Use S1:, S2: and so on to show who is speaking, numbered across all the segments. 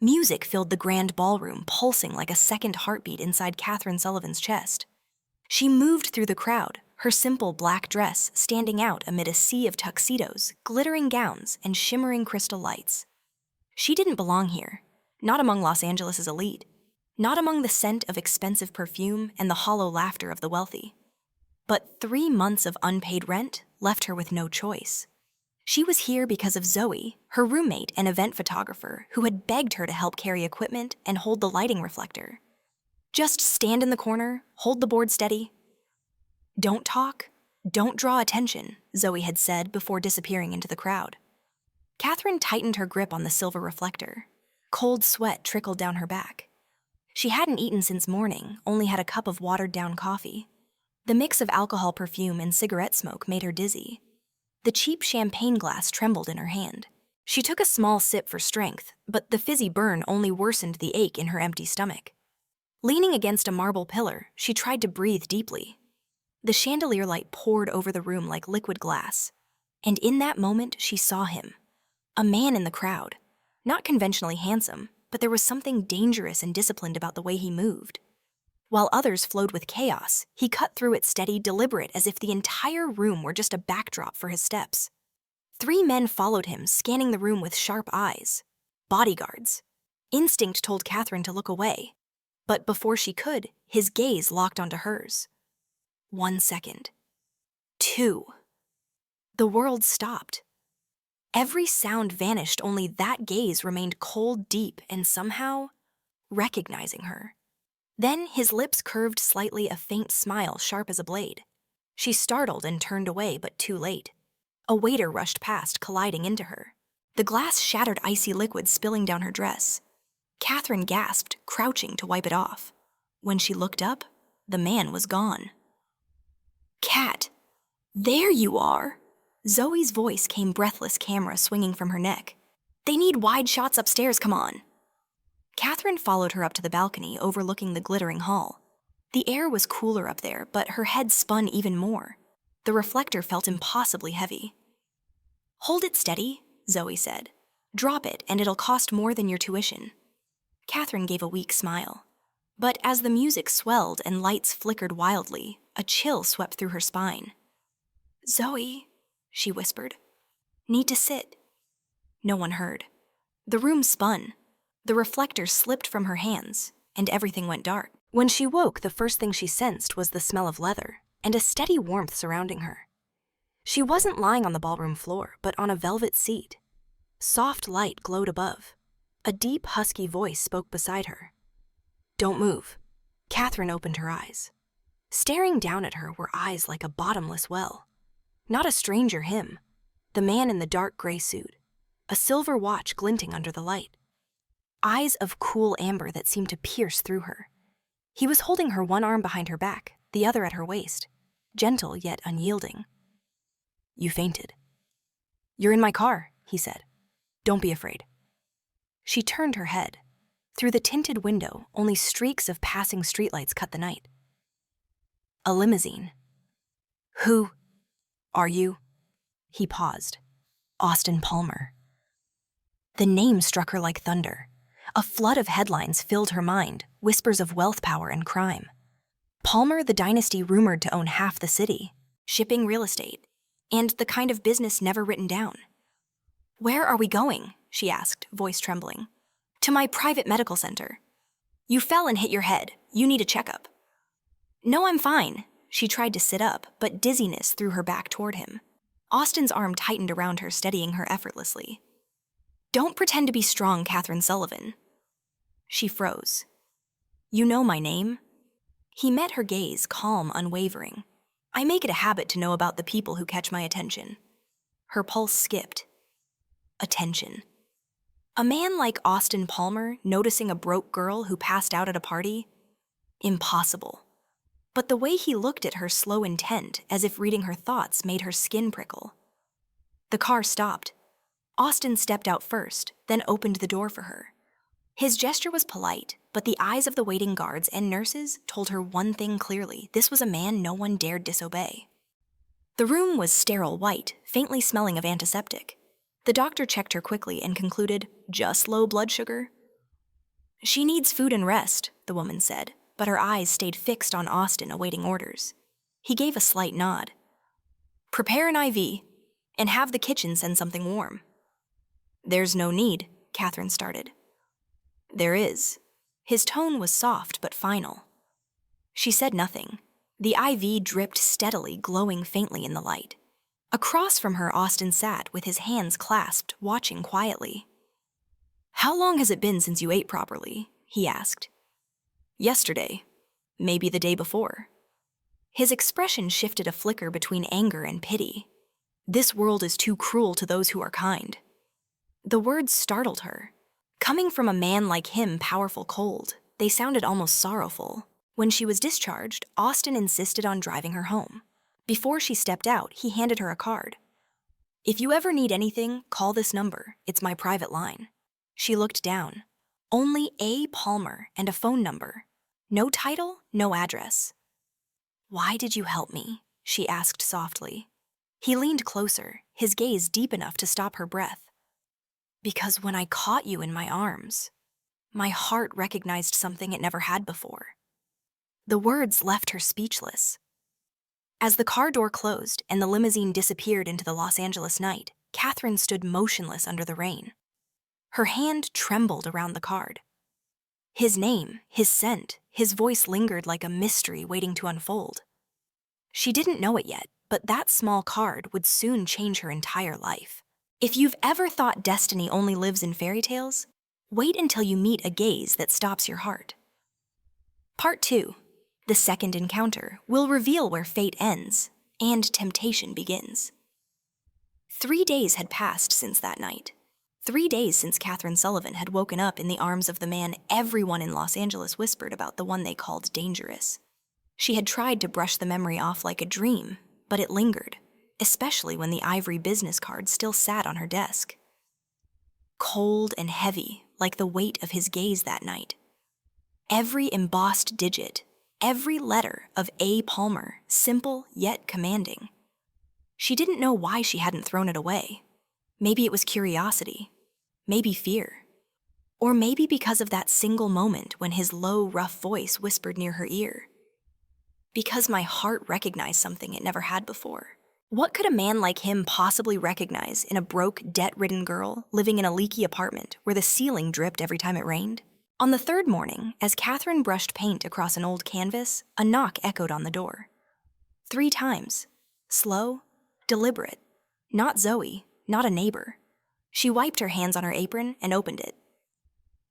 S1: Music filled the grand ballroom, pulsing like a second heartbeat inside Katherine Sullivan's chest. She moved through the crowd, her simple black dress standing out amid a sea of tuxedos, glittering gowns, and shimmering crystal lights. She didn't belong here, not among Los Angeles' elite, not among the scent of expensive perfume and the hollow laughter of the wealthy. But 3 months of unpaid rent left her with no choice. She was here because of Zoe, her roommate and event photographer, who had begged her to help carry equipment and hold the lighting reflector. Just stand in the corner, hold the board steady. Don't talk, don't draw attention, Zoe had said before disappearing into the crowd. Katherine tightened her grip on the silver reflector. Cold sweat trickled down her back. She hadn't eaten since morning, only had a cup of watered-down coffee. The mix of alcohol, perfume, and cigarette smoke made her dizzy. The cheap champagne glass trembled in her hand. She took a small sip for strength, but the fizzy burn only worsened the ache in her empty stomach. Leaning against a marble pillar, she tried to breathe deeply. The chandelier light poured over the room like liquid glass, and in that moment she saw him. A man in the crowd. Not conventionally handsome, but there was something dangerous and disciplined about the way he moved. While others flowed with chaos, he cut through it steady, deliberate, as if the entire room were just a backdrop for his steps. 3 men followed him, scanning the room with sharp eyes. Bodyguards. Instinct told Katherine to look away, but before she could, his gaze locked onto hers. 1 second. 2. The world stopped. Every sound vanished, only that gaze remained cold, deep, and somehow recognizing her. Then his lips curved slightly, a faint smile sharp as a blade. She startled and turned away, but too late. A waiter rushed past, colliding into her. The glass shattered icy liquid spilling down her dress. Katherine gasped, crouching to wipe it off. When she looked up, the man was gone. "Kat, there you are!" Zoe's voice came, breathless, camera swinging from her neck. "They need wide shots upstairs, come on." Katherine followed her up to the balcony overlooking the glittering hall. The air was cooler up there, but her head spun even more. The reflector felt impossibly heavy. "Hold it steady," Zoe said. "Drop it, and it'll cost more than your tuition." Katherine gave a weak smile. But as the music swelled and lights flickered wildly, a chill swept through her spine. "Zoe," she whispered. "Need to sit." No one heard. The room spun. The reflector slipped from her hands, and everything went dark. When she woke, the first thing she sensed was the smell of leather and a steady warmth surrounding her. She wasn't lying on the ballroom floor, but on a velvet seat. Soft light glowed above. A deep, husky voice spoke beside her. "Don't move." Katherine opened her eyes. Staring down at her were eyes like a bottomless well. Not a stranger, him, the man in the dark gray suit, a silver watch glinting under the light. Eyes of cool amber that seemed to pierce through her. He was holding her one arm behind her back, the other at her waist, gentle yet unyielding. "You fainted." "You're in my car," he said. "Don't be afraid." She turned her head. Through the tinted window, only streaks of passing streetlights cut the night. A limousine. "Who are you?" He paused. "Austin Palmer." The name struck her like thunder. A flood of headlines filled her mind, whispers of wealth, power, and crime. Palmer, the dynasty rumored to own half the city, shipping real estate, and the kind of business never written down. "Where are we going?" she asked, voice trembling. "To my private medical center." "You fell and hit your head. You need a checkup." "No, I'm fine." She tried to sit up, but dizziness threw her back toward him. Austin's arm tightened around her, steadying her effortlessly. "Don't pretend to be strong, Katherine Sullivan." She froze. "You know my name?" He met her gaze, calm, unwavering. "I make it a habit to know about the people who catch my attention." Her pulse skipped. Attention. A man like Austin Palmer noticing a broke girl who passed out at a party? Impossible. But the way he looked at her, slow intent, as if reading her thoughts, made her skin prickle. The car stopped. Austin stepped out first, then opened the door for her. His gesture was polite, but the eyes of the waiting guards and nurses told her one thing clearly: this was a man no one dared disobey. The room was sterile white, faintly smelling of antiseptic. The doctor checked her quickly and concluded, just low blood sugar. She needs food and rest, the woman said, but her eyes stayed fixed on Austin, awaiting orders. He gave a slight nod. Prepare an IV, and have the kitchen send something warm. There's no need, Katherine started. There is. His tone was soft but final. She said nothing. The IV dripped steadily, glowing faintly in the light. Across from her, Austin sat with his hands clasped, watching quietly. How long has it been since you ate properly? He asked. Yesterday. Maybe the day before. His expression shifted a flicker between anger and pity. This world is too cruel to those who are kind. The words startled her. Coming from a man like him, powerful, cold, they sounded almost sorrowful. When she was discharged, Austin insisted on driving her home. Before she stepped out, he handed her a card. If you ever need anything, call this number. It's my private line. She looked down. Only A. Palmer and a phone number. No title, no address. Why did you help me? She asked softly. He leaned closer, his gaze deep enough to stop her breath. Because when I caught you in my arms, my heart recognized something it never had before. The words left her speechless. As the car door closed and the limousine disappeared into the Los Angeles night, Katherine stood motionless under the rain. Her hand trembled around the card. His name, his scent, his voice lingered like a mystery waiting to unfold. She didn't know it yet, but that small card would soon change her entire life. If you've ever thought destiny only lives in fairy tales, wait until you meet a gaze that stops your heart. Part 2. The second encounter will reveal where fate ends and temptation begins. 3 days had passed since that night. 3 days since Katherine Sullivan had woken up in the arms of the man everyone in Los Angeles whispered about, the one they called dangerous. She had tried to brush the memory off like a dream, but it lingered, especially when the ivory business card still sat on her desk. Cold and heavy, like the weight of his gaze that night. Every embossed digit, every letter of A. Palmer, simple yet commanding. She didn't know why she hadn't thrown it away. Maybe it was curiosity. Maybe fear. Or maybe because of that single moment when his low, rough voice whispered near her ear. Because my heart recognized something it never had before. What could a man like him possibly recognize in a broke, debt-ridden girl living in a leaky apartment where the ceiling dripped every time it rained? On the third morning, as Katherine brushed paint across an old canvas, a knock echoed on the door. 3 times. Slow, deliberate. Not Zoe, not a neighbor. She wiped her hands on her apron and opened it.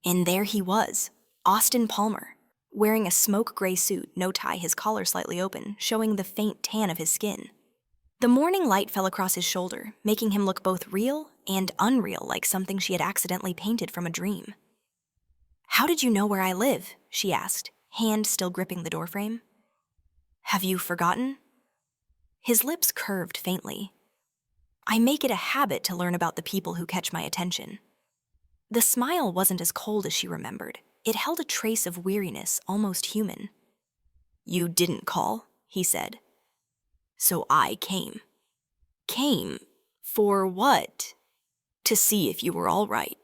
S1: And there he was, Austin Palmer, wearing a smoke gray suit, no tie, his collar slightly open, showing the faint tan of his skin. The morning light fell across his shoulder, making him look both real and unreal, like something she had accidentally painted from a dream. How did you know where I live? She asked, hand still gripping the doorframe. Have you forgotten? His lips curved faintly. I make it a habit to learn about the people who catch my attention. The smile wasn't as cold as she remembered. It held a trace of weariness, almost human. You didn't call, he said. So I came. Came? For what? To see if you were all right.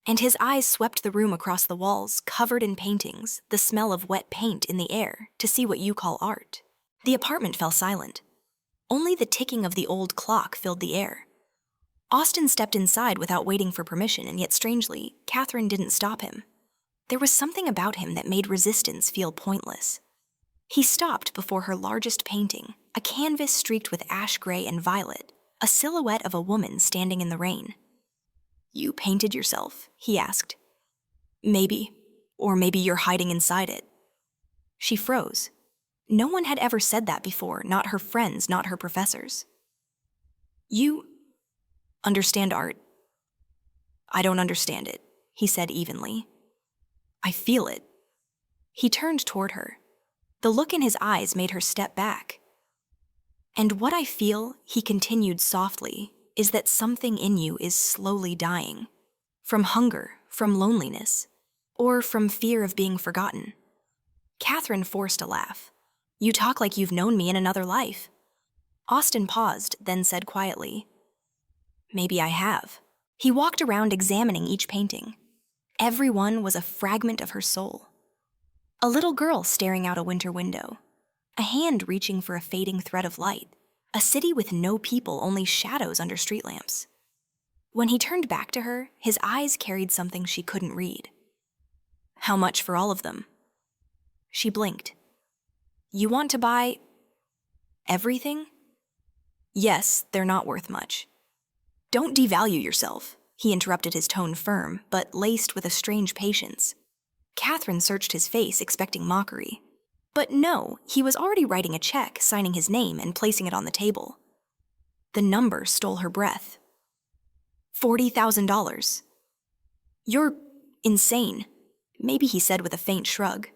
S1: And his eyes swept the room across the walls, covered in paintings, the smell of wet paint in the air, to see what you call art. The apartment fell silent. Only the ticking of the old clock filled the air. Austin stepped inside without waiting for permission, and yet strangely, Katherine didn't stop him. There was something about him that made resistance feel pointless. He stopped before her largest painting, a canvas streaked with ash gray and violet, a silhouette of a woman standing in the rain. You painted yourself? He asked. Maybe. Or maybe you're hiding inside it. She froze. No one had ever said that before, not her friends, not her professors. You understand art? I don't understand it, he said evenly. I feel it. He turned toward her. The look in his eyes made her step back. And what I feel, he continued softly, is that something in you is slowly dying. From hunger, from loneliness, or from fear of being forgotten. Katherine forced a laugh. You talk like you've known me in another life. Austin paused, then said quietly, Maybe I have. He walked around examining each painting. Every one was a fragment of her soul. A little girl staring out a winter window, a hand reaching for a fading thread of light, a city with no people, only shadows under street lamps. When he turned back to her, his eyes carried something she couldn't read. How much for all of them? She blinked. You want to buy everything? Yes, they're not worth much. Don't devalue yourself, he interrupted, his tone firm, but laced with a strange patience. Katherine searched his face, expecting mockery. But no, he was already writing a check, signing his name and placing it on the table. The number stole her breath. $40,000. You're insane, maybe he said with a faint shrug.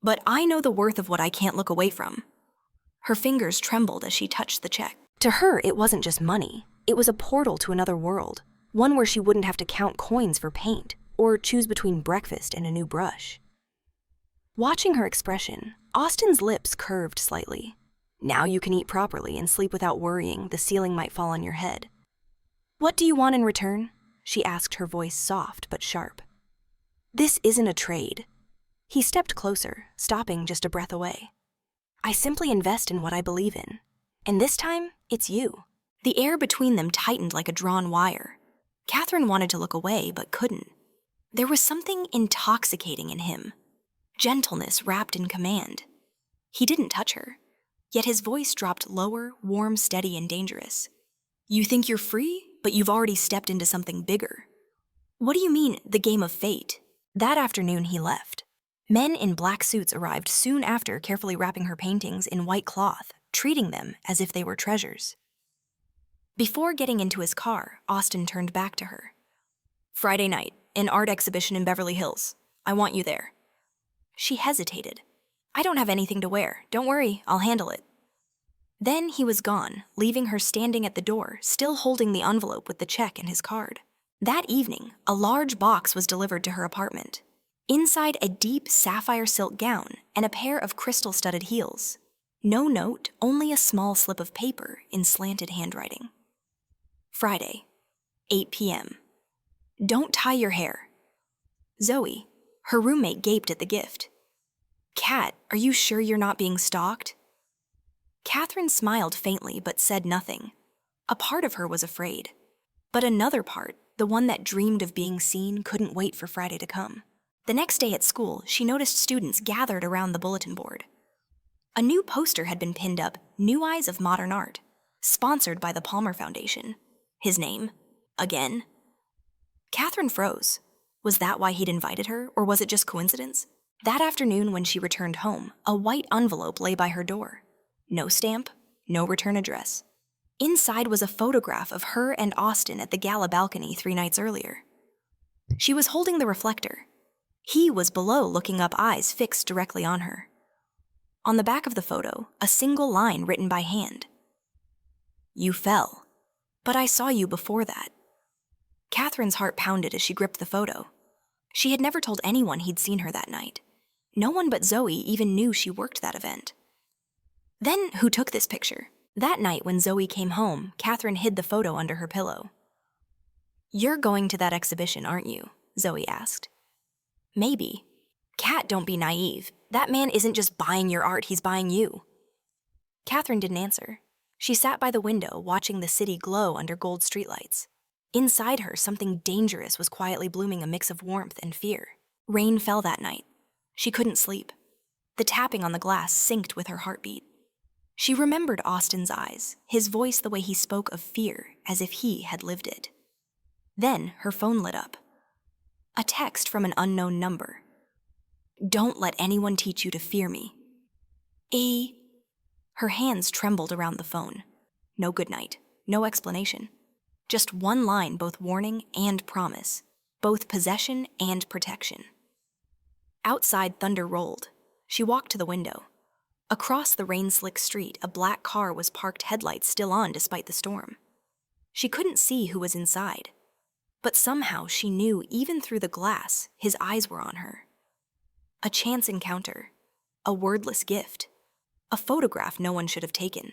S1: But I know the worth of what I can't look away from. Her fingers trembled as she touched the check. To her, it wasn't just money. It was a portal to another world, one where she wouldn't have to count coins for paint or choose between breakfast and a new brush. Watching her expression, Austin's lips curved slightly. Now you can eat properly and sleep without worrying the ceiling might fall on your head. What do you want in return? She asked, her voice soft but sharp. This isn't a trade. He stepped closer, stopping just a breath away. I simply invest in what I believe in. And this time, it's you. The air between them tightened like a drawn wire. Katherine wanted to look away, but couldn't. There was something intoxicating in him. Gentleness wrapped in command. He didn't touch her, yet his voice dropped lower, warm, steady, and dangerous. You think you're free, but you've already stepped into something bigger. What do you mean, the game of fate? That afternoon he left. Men in black suits arrived soon after, carefully wrapping her paintings in white cloth, treating them as if they were treasures. Before getting into his car, Austin turned back to her. Friday night, an art exhibition in Beverly Hills. I want you there. She hesitated. I don't have anything to wear. Don't worry, I'll handle it. Then he was gone, leaving her standing at the door, still holding the envelope with the check and his card. That evening, a large box was delivered to her apartment. Inside, a deep sapphire silk gown and a pair of crystal-studded heels. No note, only a small slip of paper in slanted handwriting. Friday, 8 p.m. Don't tie your hair. Zoe, her roommate, gaped at the gift. Kat, are you sure you're not being stalked? Katherine smiled faintly but said nothing. A part of her was afraid. But another part, the one that dreamed of being seen, couldn't wait for Friday to come. The next day at school, she noticed students gathered around the bulletin board. A new poster had been pinned up, New Eyes of Modern Art, sponsored by the Palmer Foundation. His name? Again? Katherine froze. Was that why he'd invited her, or was it just coincidence? That afternoon when she returned home, a white envelope lay by her door. No stamp, no return address. Inside was a photograph of her and Austin at the gala balcony 3 nights earlier. She was holding the reflector. He was below, looking up, eyes fixed directly on her. On the back of the photo, a single line written by hand. You fell, but I saw you before that. Katherine's heart pounded as she gripped the photo. She had never told anyone he'd seen her that night. No one but Zoe even knew she worked that event. Then, who took this picture? That night when Zoe came home, Katherine hid the photo under her pillow. You're going to that exhibition, aren't you? Zoe asked. Maybe. Kat, don't be naive. That man isn't just buying your art, he's buying you. Katherine didn't answer. She sat by the window, watching the city glow under gold streetlights. Inside her, something dangerous was quietly blooming, a mix of warmth and fear. Rain fell that night. She couldn't sleep. The tapping on the glass synced with her heartbeat. She remembered Austin's eyes, his voice, the way he spoke of fear, as if he had lived it. Then her phone lit up. A text from an unknown number. Don't let anyone teach you to fear me. Her hands trembled around the phone. No goodnight, no explanation. Just one line, both warning and promise, both possession and protection. Outside, thunder rolled. She walked to the window. Across the rain-slick street, a black car was parked, headlights still on despite the storm. She couldn't see who was inside, but somehow she knew, even through the glass, his eyes were on her. A chance encounter, a wordless gift, a photograph no one should have taken.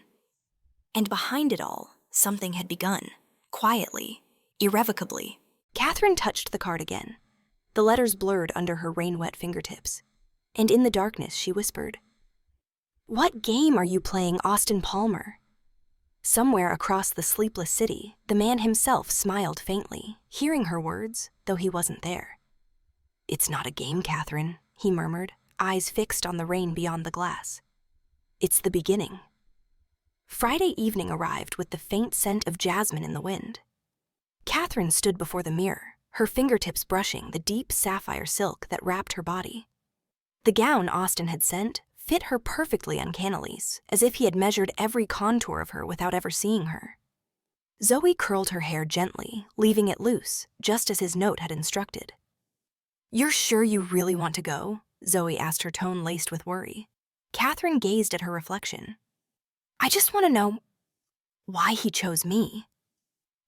S1: And behind it all, something had begun, quietly, irrevocably. Katherine touched the card again. The letters blurred under her rain-wet fingertips. And in the darkness, she whispered, "What game are you playing, Austin Palmer?" Somewhere across the sleepless city, the man himself smiled faintly, hearing her words, though he wasn't there. "It's not a game, Katherine," he murmured, eyes fixed on the rain beyond the glass. "It's the beginning." Friday evening arrived with the faint scent of jasmine in the wind. Katherine stood before the mirror, her fingertips brushing the deep sapphire silk that wrapped her body. The gown Austin had sent fit her perfectly uncannily, as if he had measured every contour of her without ever seeing her. Zoe curled her hair gently, leaving it loose, just as his note had instructed. "You're sure you really want to go?" Zoe asked, her tone laced with worry. Katherine gazed at her reflection. "I just want to know why he chose me."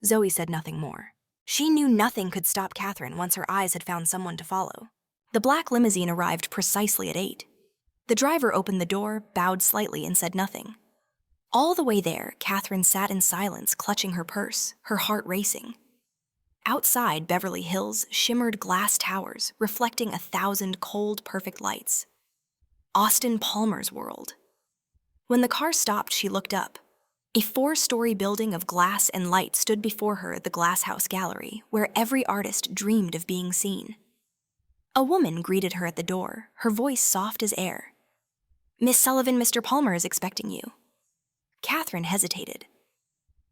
S1: Zoe said nothing more. She knew nothing could stop Katherine once her eyes had found someone to follow. The black limousine arrived precisely at 8. The driver opened the door, bowed slightly, and said nothing. All the way there, Katherine sat in silence, clutching her purse, her heart racing. Outside Beverly Hills shimmered glass towers, reflecting 1,000 cold, perfect lights. Austin Palmer's world. When the car stopped, she looked up. A 4-story building of glass and light stood before her at the Glass House Gallery, where every artist dreamed of being seen. A woman greeted her at the door, her voice soft as air. "Miss Sullivan, Mr. Palmer is expecting you." Katherine hesitated.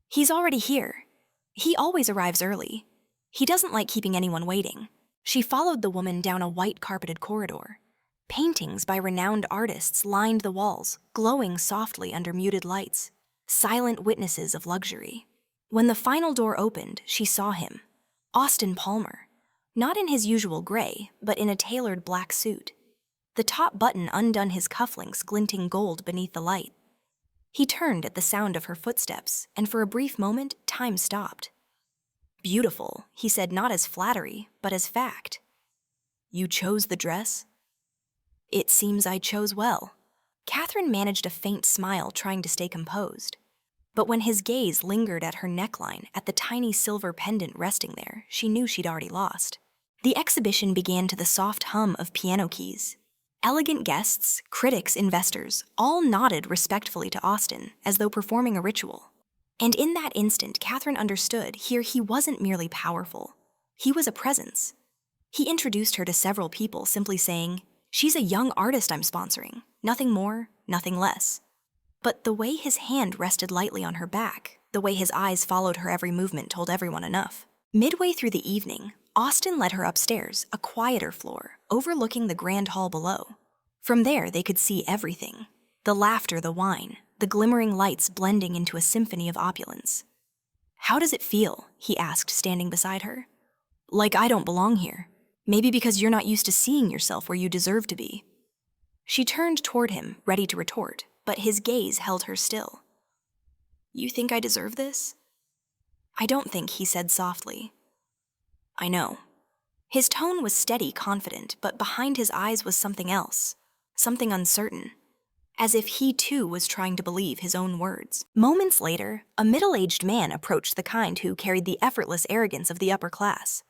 S1: "He's already here. He always arrives early. He doesn't like keeping anyone waiting." She followed the woman down a white-carpeted corridor. Paintings by renowned artists lined the walls, glowing softly under muted lights, silent witnesses of luxury. When the final door opened, she saw him, Austin Palmer, not in his usual gray, but in a tailored black suit. The top button undone his cufflinks glinting gold beneath the light. He turned at the sound of her footsteps, and for a brief moment, time stopped. "Beautiful," he said, not as flattery, but as fact. "You chose the dress?" "It seems I chose well." Katherine managed a faint smile, trying to stay composed. But when his gaze lingered at her neckline, at the tiny silver pendant resting there, she knew she'd already lost. The exhibition began to the soft hum of piano keys. Elegant guests, critics, investors, all nodded respectfully to Austin, as though performing a ritual. And in that instant, Katherine understood here he wasn't merely powerful. He was a presence. He introduced her to several people, simply saying, "She's a young artist I'm sponsoring. Nothing more, nothing less." But the way his hand rested lightly on her back, the way his eyes followed her every movement told everyone enough. Midway through the evening, Austin led her upstairs, a quieter floor, overlooking the grand hall below. From there, they could see everything. The laughter, the wine, the glimmering lights blending into a symphony of opulence. "How does it feel?" he asked, standing beside her. "Like I don't belong here. Maybe because you're not used to seeing yourself where you deserve to be." She turned toward him, ready to retort, but his gaze held her still. "You think I deserve this?" "I don't think," he said softly. "I know." His tone was steady, confident, but behind his eyes was something else, something uncertain, as if he too was trying to believe his own words. Moments later, a middle-aged man approached, the kind who carried the effortless arrogance of the upper class.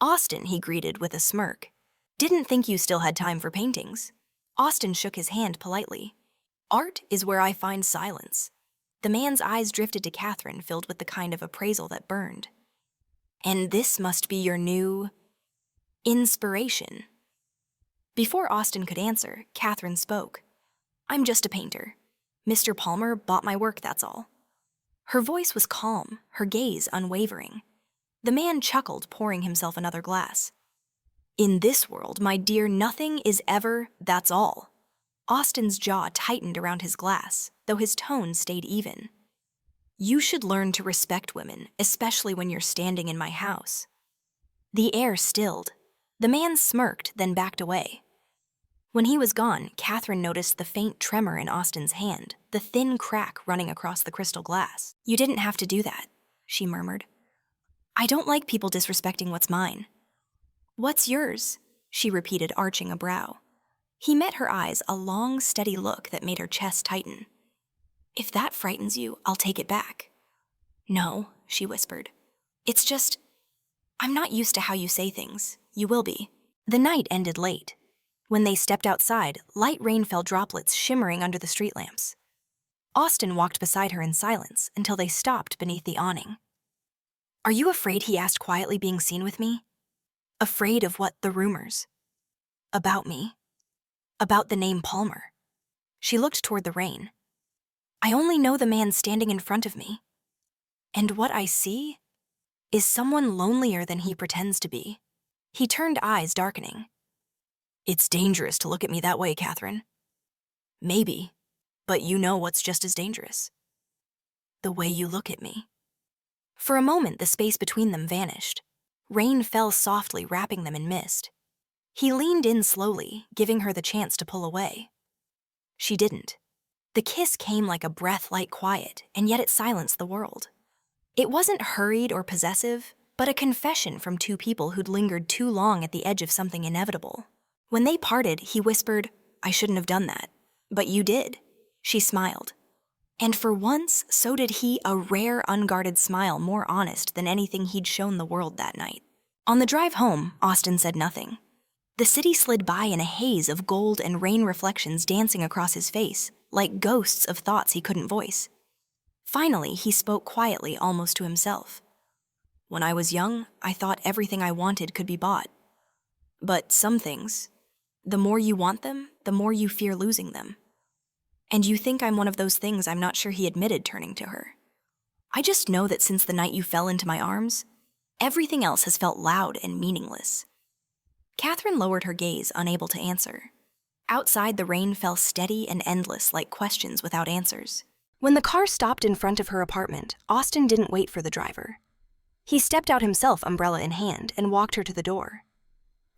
S1: "Austin," he greeted with a smirk. "Didn't think you still had time for paintings." Austin shook his hand politely. "Art is where I find silence." The man's eyes drifted to Katherine, filled with the kind of appraisal that burned. "And this must be your new inspiration." Before Austin could answer, Katherine spoke. "I'm just a painter. Mr. Palmer bought my work, that's all." Her voice was calm, her gaze unwavering. The man chuckled, pouring himself another glass. "In this world, my dear, nothing is ever, that's all." Austin's jaw tightened around his glass, though his tone stayed even. "You should learn to respect women, especially when you're standing in my house." The air stilled. The man smirked, then backed away. When he was gone, Katherine noticed the faint tremor in Austin's hand, the thin crack running across the crystal glass. "You didn't have to do that," she murmured. "I don't like people disrespecting what's mine." "What's yours?" she repeated, arching a brow. He met her eyes, a long, steady look that made her chest tighten. "If that frightens you, I'll take it back." "No," she whispered. "It's just, I'm not used to how you say things. You will be. The night ended late. When they stepped outside, light rain fell droplets shimmering under the street lamps. Austin walked beside her in silence until they stopped beneath the awning. Are you afraid, he asked quietly, being seen with me? Afraid of what? The rumors. About me. About the name Palmer. She looked toward the rain. I only know the man standing in front of me. And what I see is someone lonelier than he pretends to be. He turned, eyes darkening. It's dangerous to look at me that way, Katherine. Maybe, but you know what's just as dangerous. The way you look at me. For a moment, the space between them vanished. Rain fell softly, wrapping them in mist. He leaned in slowly, giving her the chance to pull away. She didn't. The kiss came like a breath-like quiet, and yet it silenced the world. It wasn't hurried or possessive, but a confession from two people who'd lingered too long at the edge of something inevitable. When they parted, he whispered, I shouldn't have done that. But you did. She smiled. And for once, so did he, a rare, unguarded smile more honest than anything he'd shown the world that night. On the drive home, Austin said nothing. The city slid by in a haze of gold and rain reflections dancing across his face, like ghosts of thoughts he couldn't voice. Finally, he spoke quietly, almost to himself. When I was young, I thought everything I wanted could be bought. But some things, the more you want them, the more you fear losing them. And you think I'm one of those things, I'm not sure, he admitted, turning to her. I just know that since the night you fell into my arms, everything else has felt loud and meaningless. Katherine lowered her gaze, unable to answer. Outside, the rain fell steady and endless, like questions without answers. When the car stopped in front of her apartment, Austin didn't wait for the driver. He stepped out himself, umbrella in hand, and walked her to the door.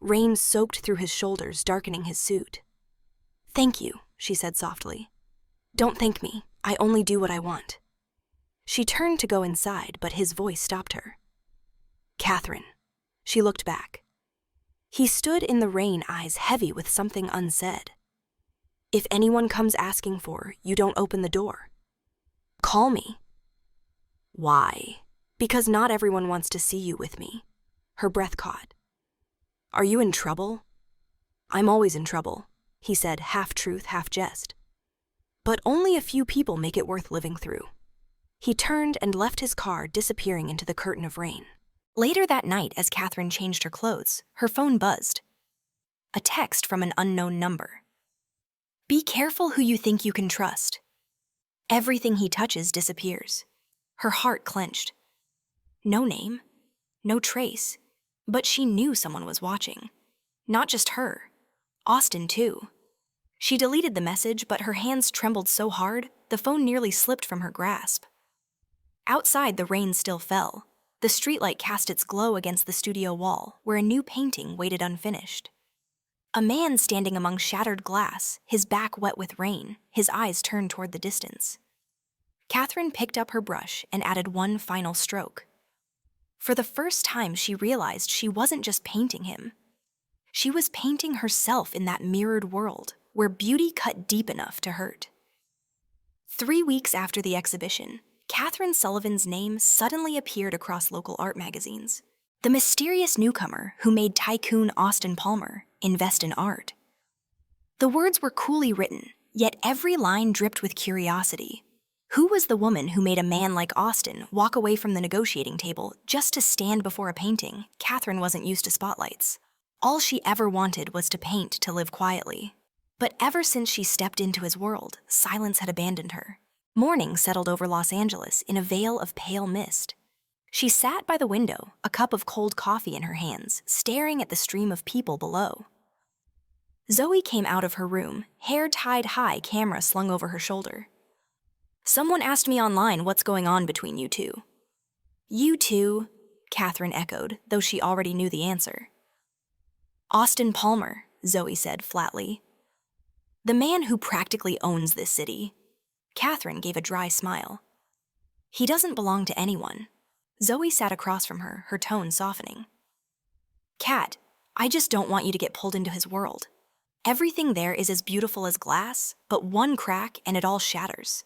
S1: Rain soaked through his shoulders, darkening his suit. Thank you, she said softly. Don't thank me. I only do what I want. She turned to go inside, but his voice stopped her. Katherine. She looked back. He stood in the rain, eyes heavy with something unsaid. If anyone comes asking for, you don't open the door. Call me. Why? Because not everyone wants to see you with me. Her breath caught. Are you in trouble? I'm always in trouble, he said, half truth, half jest. But only a few people make it worth living through. He turned and left his car, disappearing into the curtain of rain. Later that night, as Katherine changed her clothes, her phone buzzed. A text from an unknown number. Be careful who you think you can trust. Everything he touches disappears. Her heart clenched. No name, no trace, but she knew someone was watching. Not just her, Austin too. She deleted the message, but her hands trembled so hard, the phone nearly slipped from her grasp. Outside, the rain still fell. The streetlight cast its glow against the studio wall, where a new painting waited unfinished. A man standing among shattered glass, his back wet with rain, his eyes turned toward the distance. Katherine picked up her brush and added one final stroke. For the first time, she realized she wasn't just painting him. She was painting herself in that mirrored world, where beauty cut deep enough to hurt. 3 weeks after the exhibition, Katherine Sullivan's name suddenly appeared across local art magazines. The mysterious newcomer who made tycoon Austin Palmer invest in art. The words were coolly written, yet every line dripped with curiosity. Who was the woman who made a man like Austin walk away from the negotiating table just to stand before a painting? Katherine wasn't used to spotlights. All she ever wanted was to paint to live quietly. But ever since she stepped into his world, silence had abandoned her. Morning settled over Los Angeles in a veil of pale mist. She sat by the window, a cup of cold coffee in her hands, staring at the stream of people below. Zoe came out of her room, hair tied high, camera slung over her shoulder. Someone asked me online what's going on between you two. You two, Katherine echoed, though she already knew the answer. Austin Palmer, Zoe said flatly. The man who practically owns this city. Katherine gave a dry smile. He doesn't belong to anyone. Zoe sat across from her, her tone softening. Kat, I just don't want you to get pulled into his world. Everything there is as beautiful as glass, but one crack and it all shatters.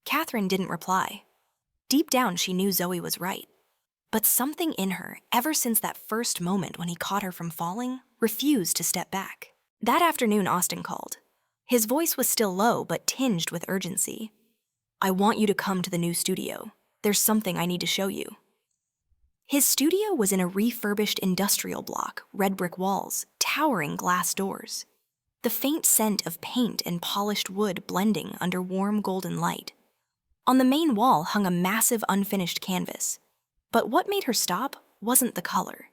S1: Katherine didn't reply. Deep down, she knew Zoe was right. But something in her, ever since that first moment when he caught her from falling, refused to step back. That afternoon, Austin called. His voice was still low, but tinged with urgency. "I want you to come to the new studio. There's something I need to show you." His studio was in a refurbished industrial block, red brick walls, towering glass doors. The faint scent of paint and polished wood blending under warm golden light. On the main wall hung a massive unfinished canvas. But what made her stop wasn't the color.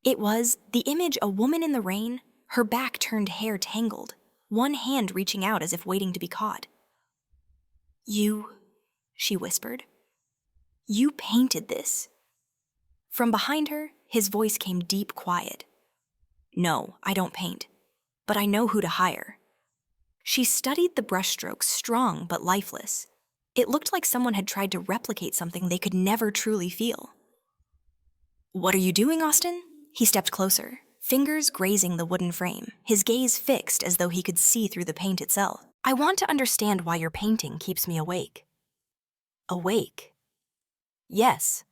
S1: It was the image a woman in the rain, her back turned, hair tangled, one hand reaching out as if waiting to be caught. "You," she whispered. "You painted this." From behind her, his voice came deep quiet. "No, I don't paint, but I know who to hire." She studied the brushstrokes, strong but lifeless. It looked like someone had tried to replicate something they could never truly feel. "What are you doing, Austin?" He stepped closer, fingers grazing the wooden frame, his gaze fixed as though he could see through the paint itself. "I want to understand why your painting keeps me awake." "Awake?" "Yes.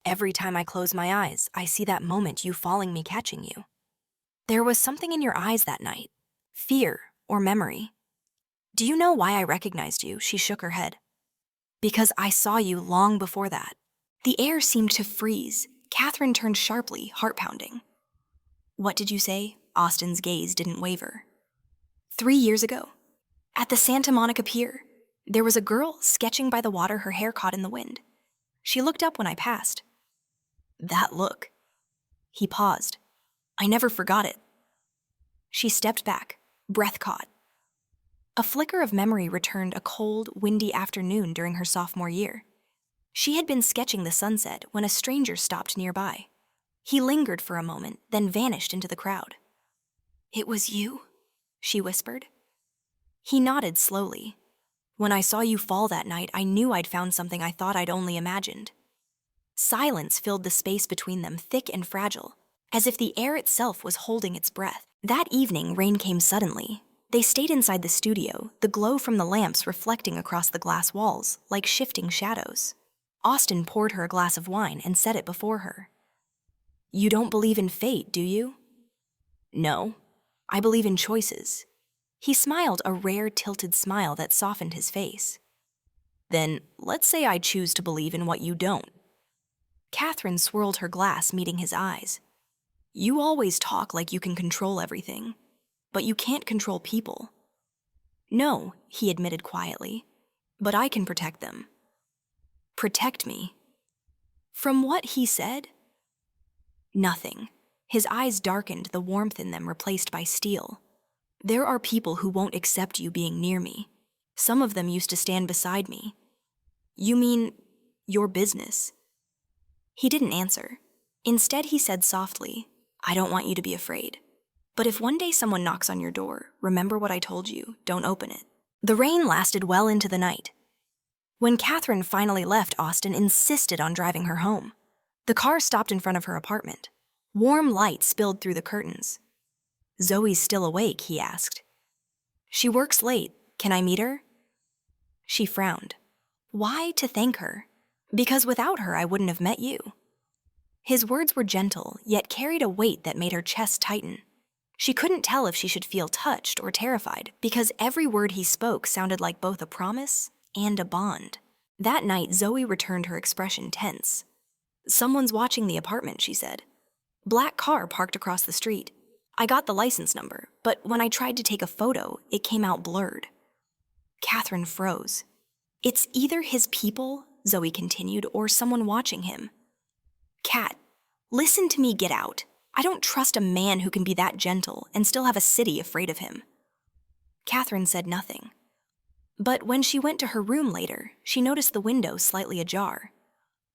S1: Every time I close my eyes, I see that moment you falling, me catching you. There was something in your eyes that night. Fear or memory. Do you know why I recognized you?" She shook her head. "Because I saw you long before that." The air seemed to freeze. Katherine turned sharply, heart pounding. "What did you say?" Austin's gaze didn't waver. 3 years ago, at the Santa Monica Pier, there was a girl sketching by the water, her hair caught in the wind. She looked up when I passed. That look." He paused. "I never forgot it." She stepped back, breath caught. A flicker of memory returned a cold, windy afternoon during her sophomore year. She had been sketching the sunset when a stranger stopped nearby. He lingered for a moment, then vanished into the crowd. "It was you?" she whispered. He nodded slowly. "When I saw you fall that night, I knew I'd found something I thought I'd only imagined." Silence filled the space between them, thick and fragile, as if the air itself was holding its breath. That evening, rain came suddenly. They stayed inside the studio, the glow from the lamps reflecting across the glass walls, like shifting shadows. Austin poured her a glass of wine and set it before her. "You don't believe in fate, do you?" "No, I believe in choices." He smiled, a rare tilted smile that softened his face. "Then let's say I choose to believe in what you don't." Katherine swirled her glass, meeting his eyes. "You always talk like you can control everything, but you can't control people." "No," he admitted quietly, "but I can protect them." "Protect me?" From what he said, nothing. His eyes darkened, the warmth in them replaced by steel. "There are people who won't accept you being near me. Some of them used to stand beside me." "You mean your business?" He didn't answer. Instead, he said softly, "I don't want you to be afraid. But if one day someone knocks on your door, remember what I told you, don't open it." The rain lasted well into the night. When Katherine finally left, Austin insisted on driving her home. The car stopped in front of her apartment. Warm light spilled through the curtains. "Zoe's still awake?" he asked. "She works late. Can I meet her?" She frowned. Why to thank her? Because without her, I wouldn't have met you. His words were gentle, yet carried a weight that made her chest tighten. She couldn't tell if she should feel touched or terrified, because every word he spoke sounded like both a promise and a bond. That night, Zoe returned, her expression tense. "Someone's watching the apartment," she said. "Black car parked across the street. I got the license number, but when I tried to take a photo, it came out blurred." Katherine froze. "It's either his people," Zoe continued, "or someone watching him." "Kat, listen to me, get out. I don't trust a man who can be that gentle and still have a city afraid of him." Katherine said nothing. But when she went to her room later, she noticed the window slightly ajar.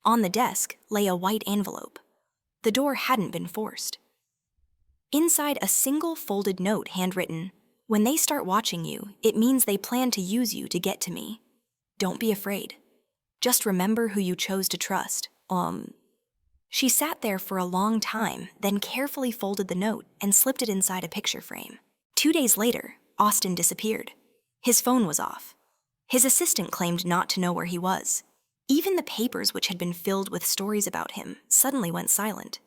S1: On the desk lay a white envelope. The door hadn't been forced. Inside, a single folded note handwritten, "When they start watching you, it means they plan to use you to get to me. Don't be afraid. Just remember who you chose to trust." She sat there for a long time, then carefully folded the note and slipped it inside a picture frame. 2 days later, Austin disappeared. His phone was off. His assistant claimed not to know where he was. Even the papers which had been filled with stories about him suddenly went silent.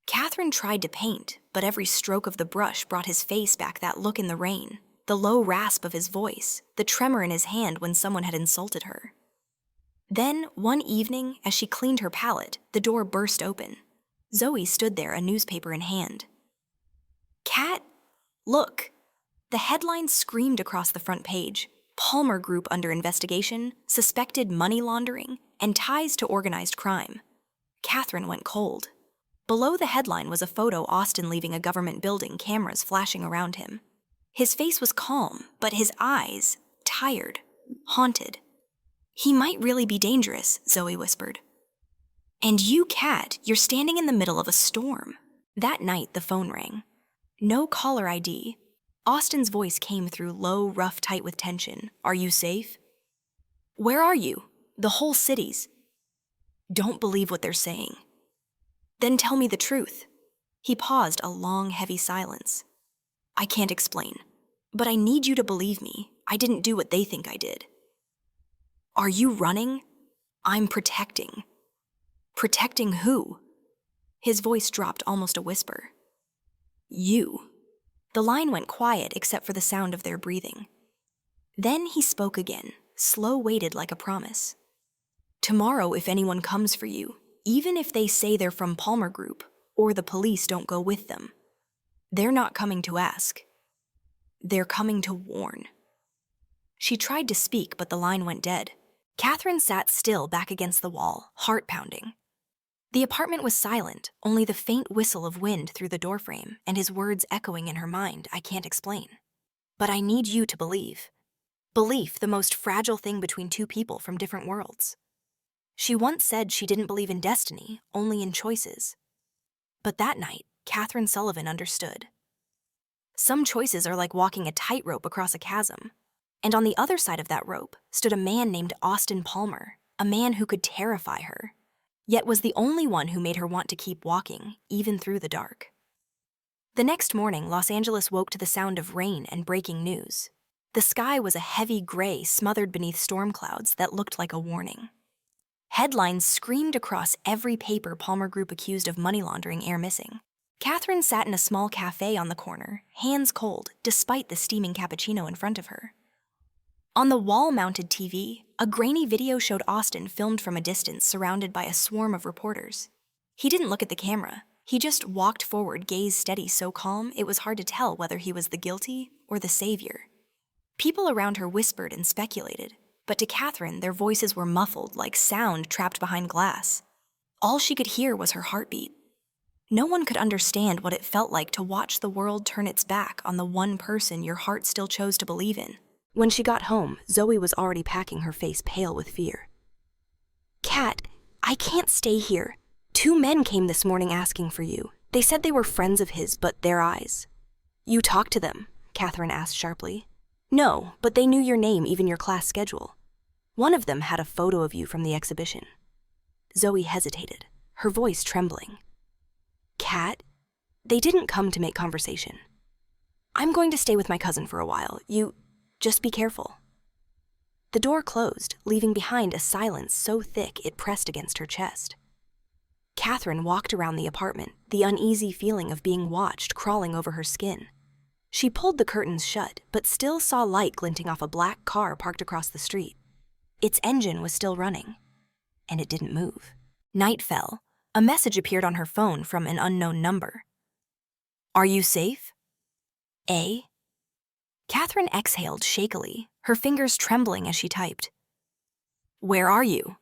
S1: Katherine tried to paint, but every stroke of the brush brought his face back, that look in the rain, the low rasp of his voice, the tremor in his hand when someone had insulted her. Then, one evening, as she cleaned her palette, the door burst open. Zoe stood there, a newspaper in hand. "Kat, look!" The headline screamed across the front page. Palmer Group under investigation, suspected money laundering, and ties to organized crime. Katherine went cold. Below the headline was a photo Austin leaving a government building, cameras flashing around him. His face was calm, but his eyes, tired, haunted. "He might really be dangerous," Zoe whispered. "And you, Kat, you're standing in the middle of a storm." That night, the phone rang. No caller ID. Austin's voice came through, low, rough, tight with tension. "Are you safe?" "Where are you?" "The whole city's." "Don't believe what they're saying." "Then tell me the truth." He paused, a long, heavy silence. "I can't explain, but I need you to believe me. I didn't do what they think I did." "Are you running?" "I'm protecting." "Protecting who?" His voice dropped almost a whisper. "You." The line went quiet except for the sound of their breathing. Then he spoke again, slow-weighted like a promise. "Tomorrow, if anyone comes for you, even if they say they're from Palmer Group, or the police don't go with them, they're not coming to ask. They're coming to warn." She tried to speak, but the line went dead. Katherine sat still back against the wall, heart pounding. The apartment was silent, only the faint whistle of wind through the doorframe and his words echoing in her mind. "I can't explain. But I need you to believe." Belief, the most fragile thing between two people from different worlds. She once said she didn't believe in destiny, only in choices. But that night, Katherine Sullivan understood. Some choices are like walking a tightrope across a chasm. And on the other side of that rope stood a man named Austin Palmer, a man who could terrify her, yet was the only one who made her want to keep walking, even through the dark. The next morning, Los Angeles woke to the sound of rain and breaking news. The sky was a heavy gray smothered beneath storm clouds that looked like a warning. Headlines screamed across every paper: Palmer Group accused of money laundering, heir missing. Katherine sat in a small cafe on the corner, hands cold, despite the steaming cappuccino in front of her. On the wall-mounted TV, a grainy video showed Austin filmed from a distance, surrounded by a swarm of reporters. He didn't look at the camera. He just walked forward, gaze steady, so calm it was hard to tell whether he was the guilty or the savior. People around her whispered and speculated, but to Katherine, their voices were muffled like sound trapped behind glass. All she could hear was her heartbeat. No one could understand what it felt like to watch the world turn its back on the one person your heart still chose to believe in. When she got home, Zoe was already packing, her face pale with fear. "Kat, I can't stay here. 2 men came this morning asking for you. They said they were friends of his, but their eyes." "You talked to them?" Katherine asked sharply. "No, but they knew your name, even your class schedule. One of them had a photo of you from the exhibition." Zoe hesitated, her voice trembling. "Kat, they didn't come to make conversation. I'm going to stay with my cousin for a while. Just be careful." The door closed, leaving behind a silence so thick it pressed against her chest. Katherine walked around the apartment, the uneasy feeling of being watched crawling over her skin. She pulled the curtains shut, but still saw light glinting off a black car parked across the street. Its engine was still running, and it didn't move. Night fell. A message appeared on her phone from an unknown number. "Are you safe? A?" Katherine exhaled shakily, her fingers trembling as she typed. "Where are you?"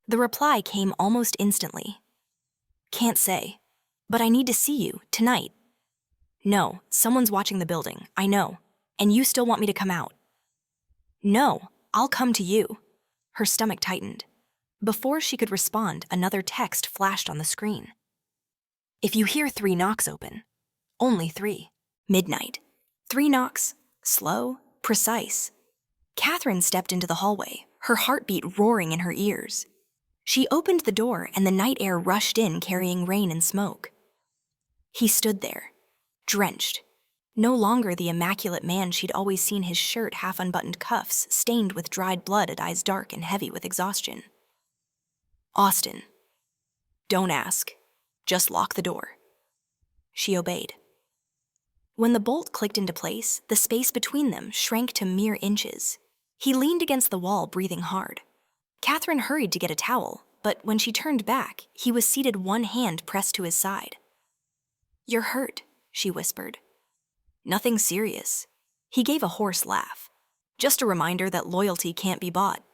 S1: The reply came almost instantly. "Can't say, but I need to see you, tonight." "No, someone's watching the building, I know, and you still want me to come out." "No, I'll come to you." Her stomach tightened. Before she could respond, another text flashed on the screen. "If you hear 3 knocks open, only 3. Midnight. 3 knocks, slow, precise." Katherine stepped into the hallway, her heartbeat roaring in her ears. She opened the door and the night air rushed in, carrying rain and smoke. He stood there, drenched, No longer the immaculate man she'd always seen, his shirt half-unbuttoned, cuffs stained with dried blood, and eyes dark and heavy with exhaustion. "Austin, don't ask. Just lock the door." She obeyed. When the bolt clicked into place, the space between them shrank to mere inches. He leaned against the wall, breathing hard. Katherine hurried to get a towel, but when she turned back, he was seated, one hand pressed to his side. "You're hurt," she whispered. "Nothing serious." He gave a hoarse laugh. "Just a reminder that loyalty can't be bought."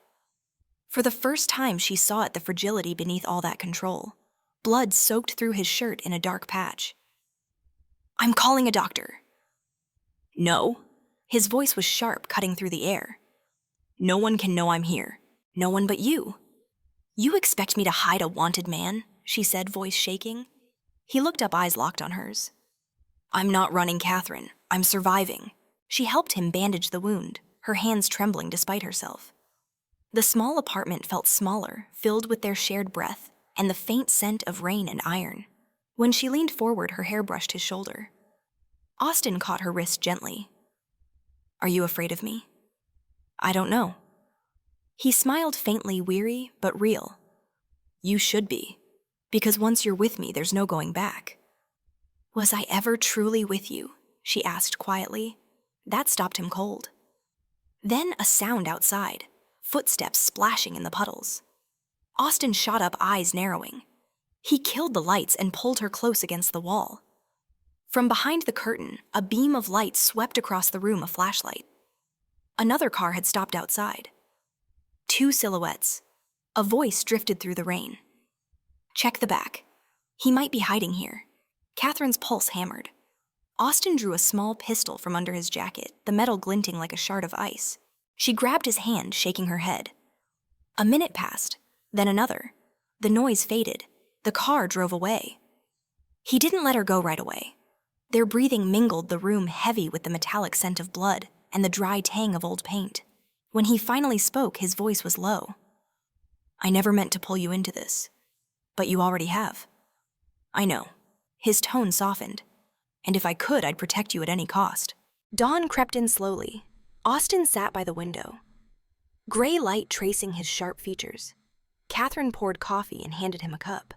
S1: For the first time, she saw the fragility beneath all that control. Blood soaked through his shirt in a dark patch. "I'm calling a doctor." "No." His voice was sharp, cutting through the air. "No one can know I'm here. No one but you." "You expect me to hide a wanted man?" she said, voice shaking. He looked up, eyes locked on hers. "I'm not running, Katherine. I'm surviving." She helped him bandage the wound, her hands trembling despite herself. The small apartment felt smaller, filled with their shared breath and the faint scent of rain and iron. When she leaned forward, her hair brushed his shoulder. Austin caught her wrist gently. "Are you afraid of me?" "I don't know." He smiled faintly, weary but real. "You should be, because once you're with me, there's no going back." "Was I ever truly with you?" she asked quietly. That stopped him cold. Then a sound outside, footsteps splashing in the puddles. Austin shot up, eyes narrowing. He killed the lights and pulled her close against the wall. From behind the curtain, a beam of light swept across the room, a flashlight. Another car had stopped outside. Two silhouettes. A voice drifted through the rain. "Check the back. He might be hiding here." Katherine's pulse hammered. Austin drew a small pistol from under his jacket, the metal glinting like a shard of ice. She grabbed his hand, shaking her head. A minute passed, then another. The noise faded. The car drove away. He didn't let her go right away. Their breathing mingled, the room heavy with the metallic scent of blood and the dry tang of old paint. When he finally spoke, his voice was low. "I never meant to pull you into this, but you already have." "I know." His tone softened. "And if I could, I'd protect you at any cost." Dawn crept in slowly. Austin sat by the window, gray light tracing his sharp features. Katherine poured coffee and handed him a cup.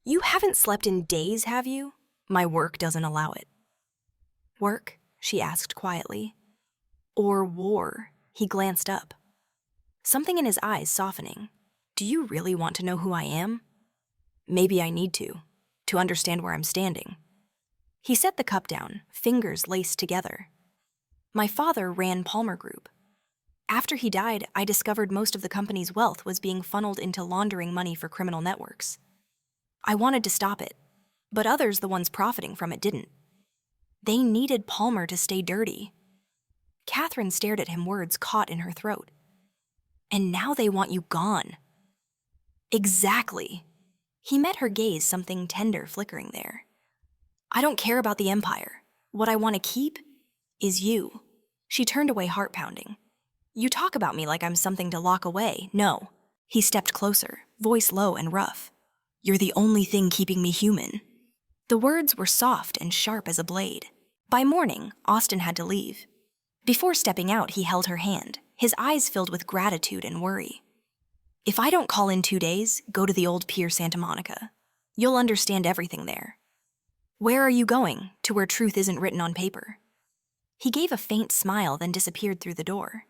S1: "You haven't slept in days, have you?" "My work doesn't allow it." "Work?" she asked quietly. "Or war?" He glanced up. Something in his eyes softening. "Do you really want to know who I am?" "Maybe I need to understand where I'm standing." He set the cup down, fingers laced together. "My father ran Palmer Group. After he died, I discovered most of the company's wealth was being funneled into laundering money for criminal networks. I wanted to stop it, but others, the ones profiting from it, didn't. They needed Palmer to stay dirty." Katherine stared at him, words caught in her throat. "And now they want you gone." "Exactly." He met her gaze, something tender flickering there. "I don't care about the empire. What I want to keep is you." She turned away, heart pounding. "You talk about me like I'm something to lock away. No." He stepped closer, voice low and rough. "You're the only thing keeping me human." The words were soft and sharp as a blade. By morning, Austin had to leave. Before stepping out, he held her hand, his eyes filled with gratitude and worry. "If I don't call in 2 days, go to the old Pier Santa Monica. You'll understand everything there." "Where are you going? To where truth isn't written on paper." He gave a faint smile, then disappeared through the door.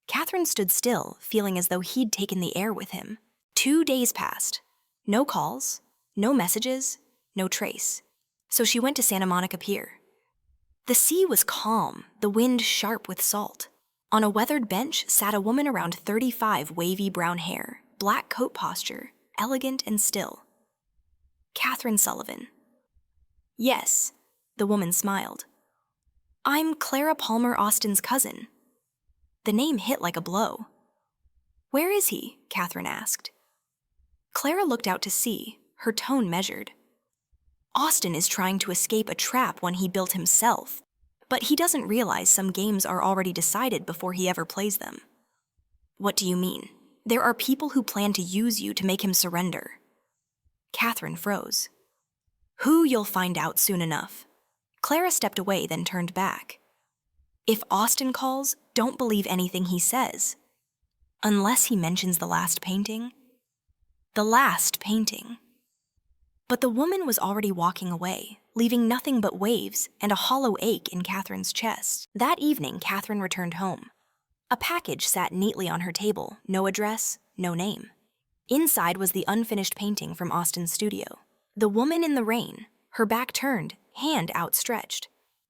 S1: Katherine stood still, feeling as though he'd taken the air with him. 2 days passed. No calls, no messages, no trace. So she went to Santa Monica Pier. The sea was calm, the wind sharp with salt. On a weathered bench sat a woman around 35, wavy brown hair, black coat posture, elegant and still. "Katherine Sullivan." "Yes," the woman smiled. "I'm Clara Palmer, Austin's cousin." The name hit like a blow. "Where is he?" Katherine asked. Clara looked out to sea, her tone measured. "Austin is trying to escape a trap one he built himself, but he doesn't realize some games are already decided before he ever plays them." "What do you mean?" "There are people who plan to use you to make him surrender." Katherine froze. "Who, you'll find out soon enough." Clara stepped away, then turned back. If Austin calls, don't believe anything he says. Unless he mentions the last painting. The last painting. But the woman was already walking away, leaving nothing but waves and a hollow ache in Katherine's chest. That evening, Katherine returned home. A package sat neatly on her table, no address, no name. Inside was the unfinished painting from Austin's studio. The woman in the rain, her back turned, hand outstretched.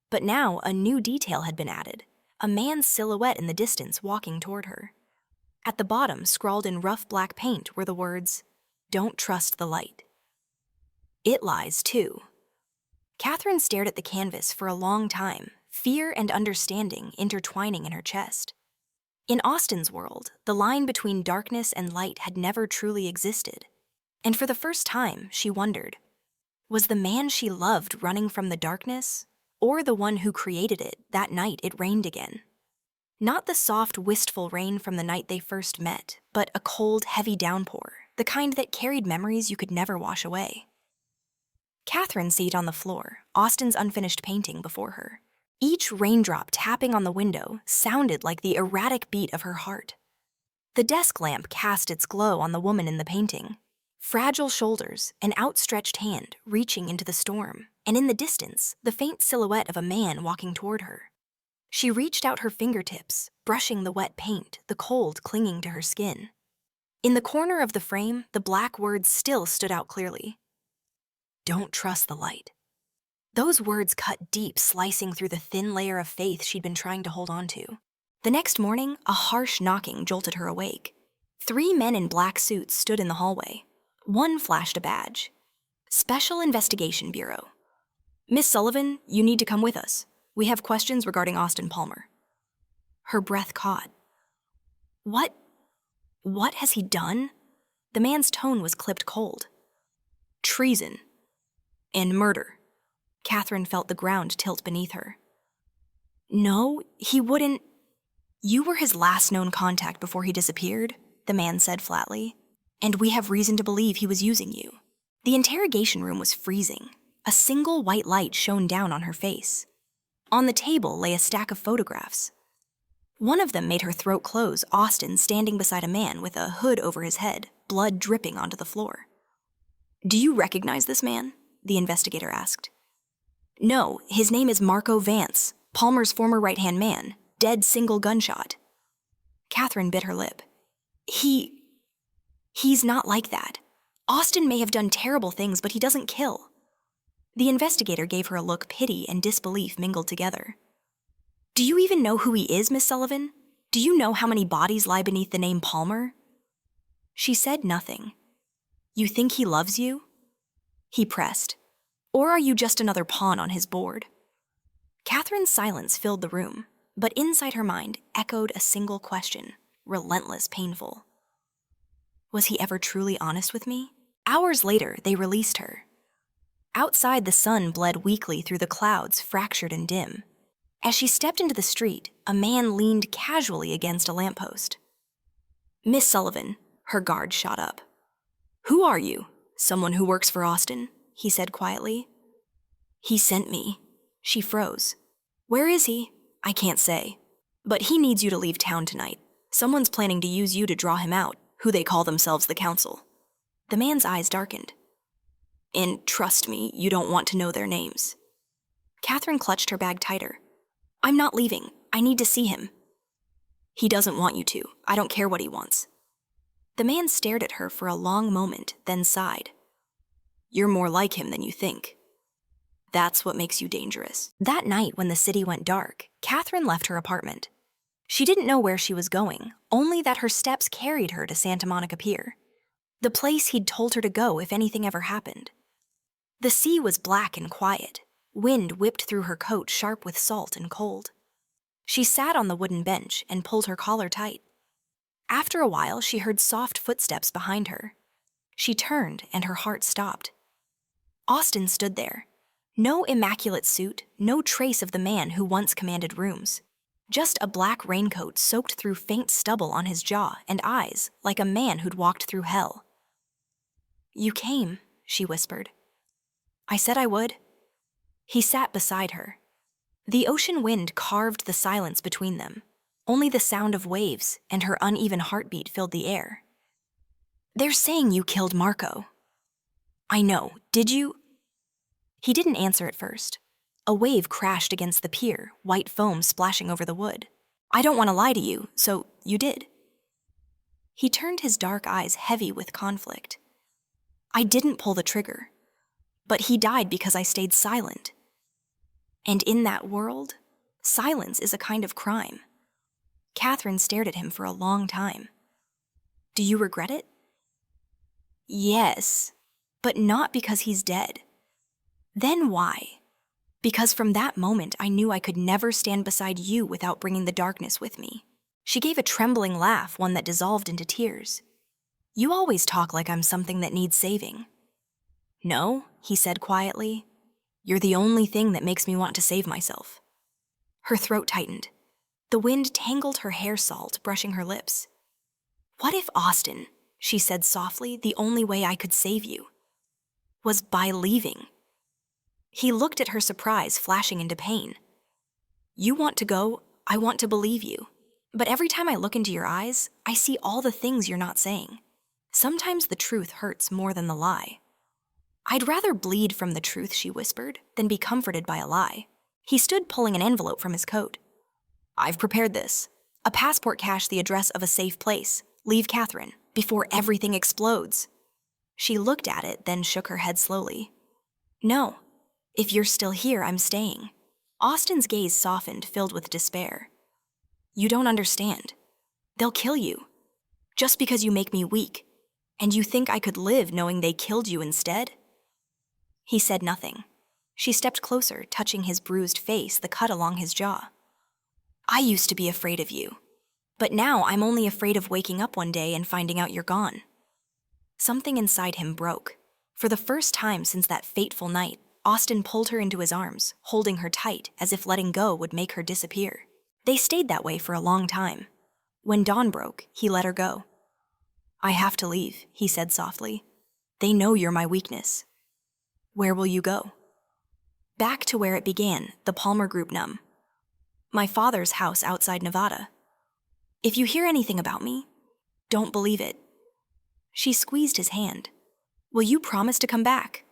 S1: But now a new detail had been added, a man's silhouette in the distance walking toward her. At the bottom, scrawled in rough black paint, were the words, "Don't trust the light." It lies, too. Katherine stared at the canvas for a long time, fear and understanding intertwining in her chest. In Austin's world, the line between darkness and light had never truly existed. And for the first time, she wondered, was the man she loved running from the darkness, or the one who created it that night it rained again? Not the soft, wistful rain from the night they first met, but a cold, heavy downpour, the kind that carried memories you could never wash away. Katherine sat on the floor, Austin's unfinished painting before her. Each raindrop tapping on the window sounded like the erratic beat of her heart. The desk lamp cast its glow on the woman in the painting. Fragile shoulders, an outstretched hand reaching into the storm, and in the distance, the faint silhouette of a man walking toward her. She reached out her fingertips, brushing the wet paint, the cold clinging to her skin. In the corner of the frame, the black words still stood out clearly. "Don't trust the light." Those words cut deep, slicing through the thin layer of faith she'd been trying to hold on to. The next morning, a harsh knocking jolted her awake. 3 men in black suits stood in the hallway. One flashed a badge. Special Investigation Bureau. "Miss Sullivan, you need to come with us. We have questions regarding Austin Palmer." Her breath caught. What has he done? The man's tone was clipped cold. "Treason. And murder." Katherine felt the ground tilt beneath her. "No, he wouldn't." "You were his last known contact before he disappeared," the man said flatly. "And we have reason to believe he was using you." The interrogation room was freezing. A single white light shone down on her face. On the table lay a stack of photographs. One of them made her throat close, Austin standing beside a man with a hood over his head, blood dripping onto the floor. "Do you recognize this man?" the investigator asked. "No, his name is Marco Vance, Palmer's former right-hand man, dead single gunshot." Katherine bit her lip. He's not like that. Austin may have done terrible things, but he doesn't kill." The investigator gave her a look pity and disbelief mingled together. "Do you even know who he is, Miss Sullivan? Do you know how many bodies lie beneath the name Palmer?" She said nothing. "You think he loves you?" he pressed. "Or are you just another pawn on his board?" Katherine's silence filled the room, but inside her mind echoed a single question, relentless, painful. Was he ever truly honest with me? Hours later, they released her. Outside, the sun bled weakly through the clouds, fractured and dim. As she stepped into the street, a man leaned casually against a lamppost. "Miss Sullivan," her guard shot up. "Who are you? Someone who works for Austin?" he said quietly. "He sent me." She froze. "Where is he?" "I can't say. But he needs you to leave town tonight. Someone's planning to use you to draw him out, who they call themselves the council." The man's eyes darkened. "And trust me, you don't want to know their names." Katherine clutched her bag tighter. "I'm not leaving. I need to see him." "He doesn't want you to. I don't care what he wants." The man stared at her for a long moment, then sighed. "You're more like him than you think. That's what makes you dangerous." That night, when the city went dark, Katherine left her apartment. She didn't know where she was going, only that her steps carried her to Santa Monica Pier, the place he'd told her to go if anything ever happened. The sea was black and quiet. Wind whipped through her coat, sharp with salt and cold. She sat on the wooden bench and pulled her collar tight. After a while, she heard soft footsteps behind her. She turned, and her heart stopped. Austin stood there. No immaculate suit, no trace of the man who once commanded rooms. Just a black raincoat soaked through faint stubble on his jaw and eyes like a man who'd walked through hell. "You came," she whispered. "I said I would." He sat beside her. The ocean wind carved the silence between them. Only the sound of waves and her uneven heartbeat filled the air. "They're saying you killed Marco." "I know. Did you?" He didn't answer at first. A wave crashed against the pier, white foam splashing over the wood. "I don't want to lie to you, so you did." He turned his dark eyes heavy with conflict. "I didn't pull the trigger, but he died because I stayed silent. And in that world, silence is a kind of crime." Katherine stared at him for a long time. "Do you regret it?" "Yes, but not because he's dead." "Then why?" "Because from that moment I knew I could never stand beside you without bringing the darkness with me." She gave a trembling laugh, one that dissolved into tears. "You always talk like I'm something that needs saving." "No," he said quietly. "You're the only thing that makes me want to save myself." Her throat tightened. The wind tangled her hair salt, brushing her lips. "What if Austin," she said softly, "the only way I could save you was by leaving?" He looked at her, surprise flashing into pain. "You want to go, I want to believe you. But every time I look into your eyes, I see all the things you're not saying. Sometimes the truth hurts more than the lie." "I'd rather bleed from the truth," she whispered, "than be comforted by a lie." He stood, pulling an envelope from his coat. "I've prepared this. A passport cache the address of a safe place. Leave Katherine, before everything explodes." She looked at it, then shook her head slowly. "No. If you're still here, I'm staying." Austin's gaze softened, filled with despair. "You don't understand. They'll kill you. Just because you make me weak. And you think I could live knowing they killed you instead?" He said nothing. She stepped closer, touching his bruised face, the cut along his jaw. "I used to be afraid of you. But now I'm only afraid of waking up one day and finding out you're gone." Something inside him broke. For the first time since that fateful night, Austin pulled her into his arms, holding her tight, as if letting go would make her disappear. They stayed that way for a long time. When dawn broke, he let her go. "I have to leave," he said softly. "They know you're my weakness." "Where will you go?" "Back to where it began, the Palmer Group Num. My father's house outside Nevada. If you hear anything about me, don't believe it." She squeezed his hand. "Will you promise to come back?"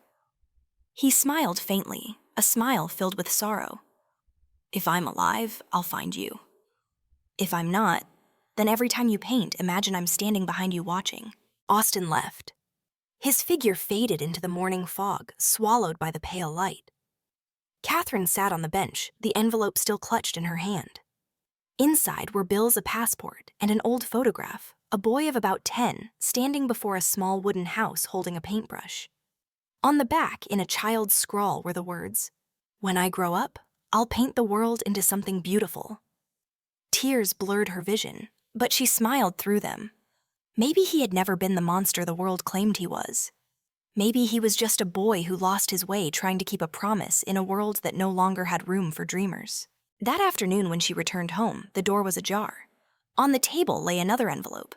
S1: He smiled faintly, a smile filled with sorrow. "If I'm alive, I'll find you. If I'm not, then every time you paint, imagine I'm standing behind you watching." Austin left. His figure faded into the morning fog, swallowed by the pale light. Katherine sat on the bench, the envelope still clutched in her hand. Inside were bills, a passport, and an old photograph, a boy of about 10, standing before a small wooden house holding a paintbrush. On the back, in a child's scrawl, were the words, "When I grow up, I'll paint the world into something beautiful." Tears blurred her vision, but she smiled through them. Maybe he had never been the monster the world claimed he was. Maybe he was just a boy who lost his way trying to keep a promise in a world that no longer had room for dreamers. That afternoon when she returned home, the door was ajar. On the table lay another envelope.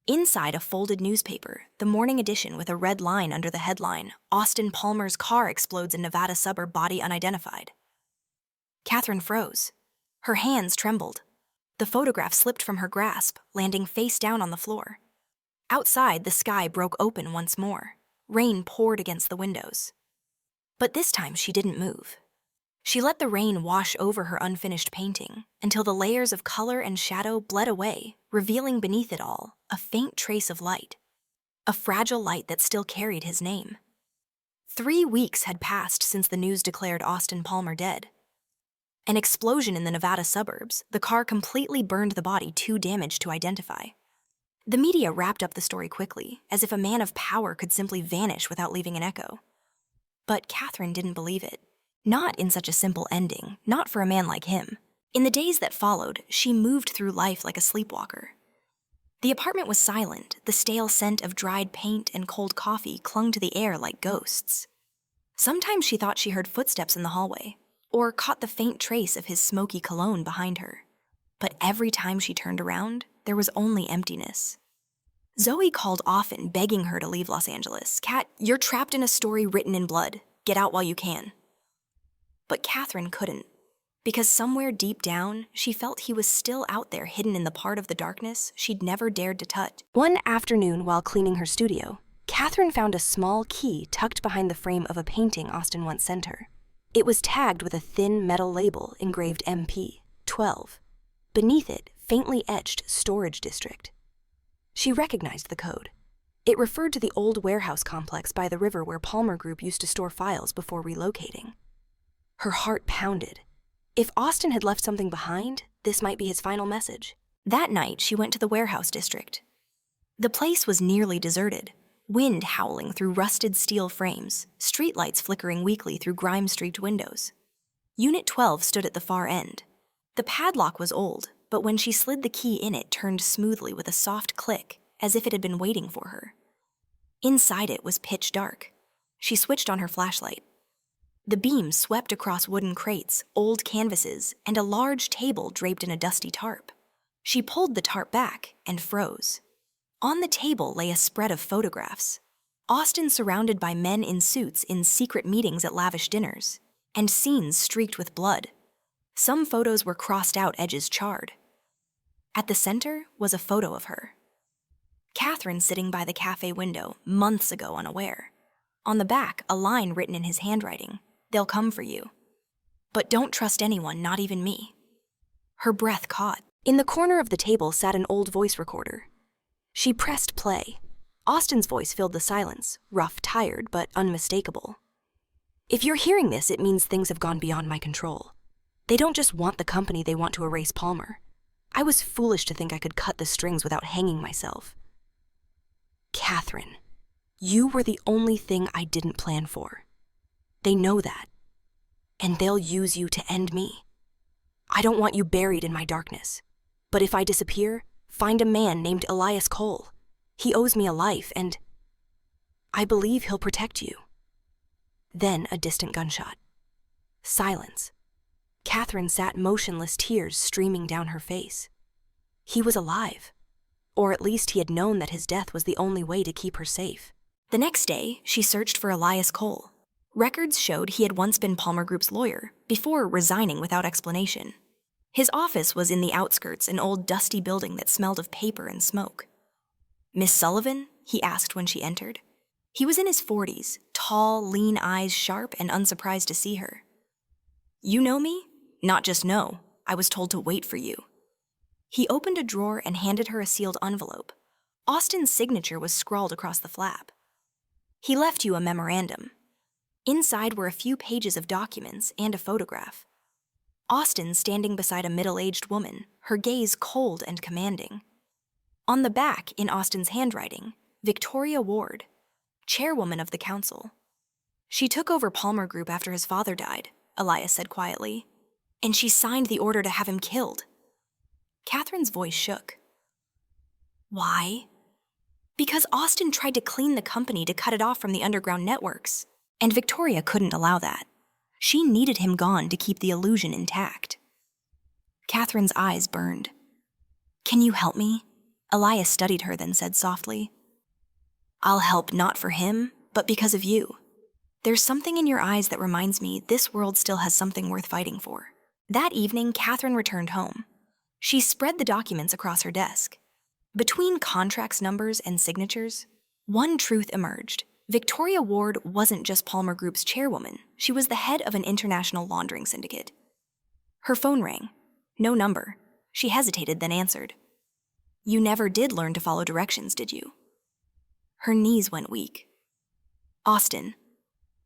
S1: Inside, a folded newspaper, the morning edition with a red line under the headline, "Austin Palmer's car explodes in Nevada suburb, body unidentified." Katherine froze. Her hands trembled. The photograph slipped from her grasp, landing face down on the floor. Outside, the sky broke open once more. Rain poured against the windows. But this time she didn't move. She let the rain wash over her unfinished painting until the layers of color and shadow bled away, revealing beneath it all a faint trace of light. A fragile light that still carried his name. 3 weeks had passed since the news declared Austin Palmer dead. An explosion in the Nevada suburbs, the car completely burned the body too damaged to identify. The media wrapped up the story quickly, as if a man of power could simply vanish without leaving an echo. But Katherine didn't believe it. Not in such a simple ending, not for a man like him. In the days that followed, she moved through life like a sleepwalker. The apartment was silent, the stale scent of dried paint and cold coffee clung to the air like ghosts. Sometimes she thought she heard footsteps in the hallway, or caught the faint trace of his smoky cologne behind her. But every time she turned around, there was only emptiness. Zoe called often, begging her to leave Los Angeles. "Kat, you're trapped in a story written in blood. Get out while you can." But Katherine couldn't, because somewhere deep down, she felt he was still out there hidden in the part of the darkness she'd never dared to touch. One afternoon while cleaning her studio, Katherine found a small key tucked behind the frame of a painting Austin once sent her. It was tagged with a thin metal label engraved MP 12. Beneath it, faintly etched Storage District. She recognized the code. It referred to the old warehouse complex by the river where Palmer Group used to store files before relocating. Her heart pounded. If Austin had left something behind, this might be his final message. That night, she went to the warehouse district. The place was nearly deserted, wind howling through rusted steel frames, streetlights flickering weakly through grime-streaked windows. Unit 12 stood at the far end. The padlock was old, but when she slid the key in, it turned smoothly with a soft click, as if it had been waiting for her. Inside it was pitch dark. She switched on her flashlight. The beam swept across wooden crates, old canvases, and a large table draped in a dusty tarp. She pulled the tarp back and froze. On the table lay a spread of photographs. Austin surrounded by men in suits in secret meetings at lavish dinners, and scenes streaked with blood. Some photos were crossed out, edges charred. At the center was a photo of her. Katherine sitting by the cafe window, months ago unaware. On the back, a line written in his handwriting, "They'll come for you. But don't trust anyone, not even me." Her breath caught. In the corner of the table sat an old voice recorder. She pressed play. Austin's voice filled the silence, rough, tired, but unmistakable. "If you're hearing this, it means things have gone beyond my control. They don't just want the company, they want to erase Palmer. I was foolish to think I could cut the strings without hanging myself. Katherine, you were the only thing I didn't plan for. They know that. And they'll use you to end me. I don't want you buried in my darkness. But if I disappear, find a man named Elias Cole. He owes me a life, and I believe he'll protect you." Then a distant gunshot. Silence. Katherine sat motionless, tears streaming down her face. He was alive. Or at least he had known that his death was the only way to keep her safe. The next day, she searched for Elias Cole. Records showed he had once been Palmer Group's lawyer, before resigning without explanation. His office was in the outskirts, an old dusty building that smelled of paper and smoke. "Miss Sullivan?" he asked when she entered. He was in his 40s, tall, lean eyes sharp and unsurprised to see her. "You know me? Not just know. I was told to wait for you." He opened a drawer and handed her a sealed envelope. Austin's signature was scrawled across the flap. "He left you a memorandum." Inside were a few pages of documents and a photograph. Austin standing beside a middle-aged woman, her gaze cold and commanding. On the back, in Austin's handwriting, Victoria Ward, chairwoman of the council. "She took over Palmer Group after his father died," Elias said quietly, "and she signed the order to have him killed." Katherine's voice shook. "Why?" "Because Austin tried to clean the company to cut it off from the underground networks, and Victoria couldn't allow that. She needed him gone to keep the illusion intact." Katherine's eyes burned. "Can you help me?" Elias studied her, then said softly, "I'll help not for him, but because of you. There's something in your eyes that reminds me this world still has something worth fighting for." That evening, Katherine returned home. She spread the documents across her desk. Between contracts numbers and signatures, one truth emerged. Victoria Ward wasn't just Palmer Group's chairwoman, she was the head of an international laundering syndicate. Her phone rang. No number. She hesitated, then answered. "You never did learn to follow directions, did you?" Her knees went weak. "Austin,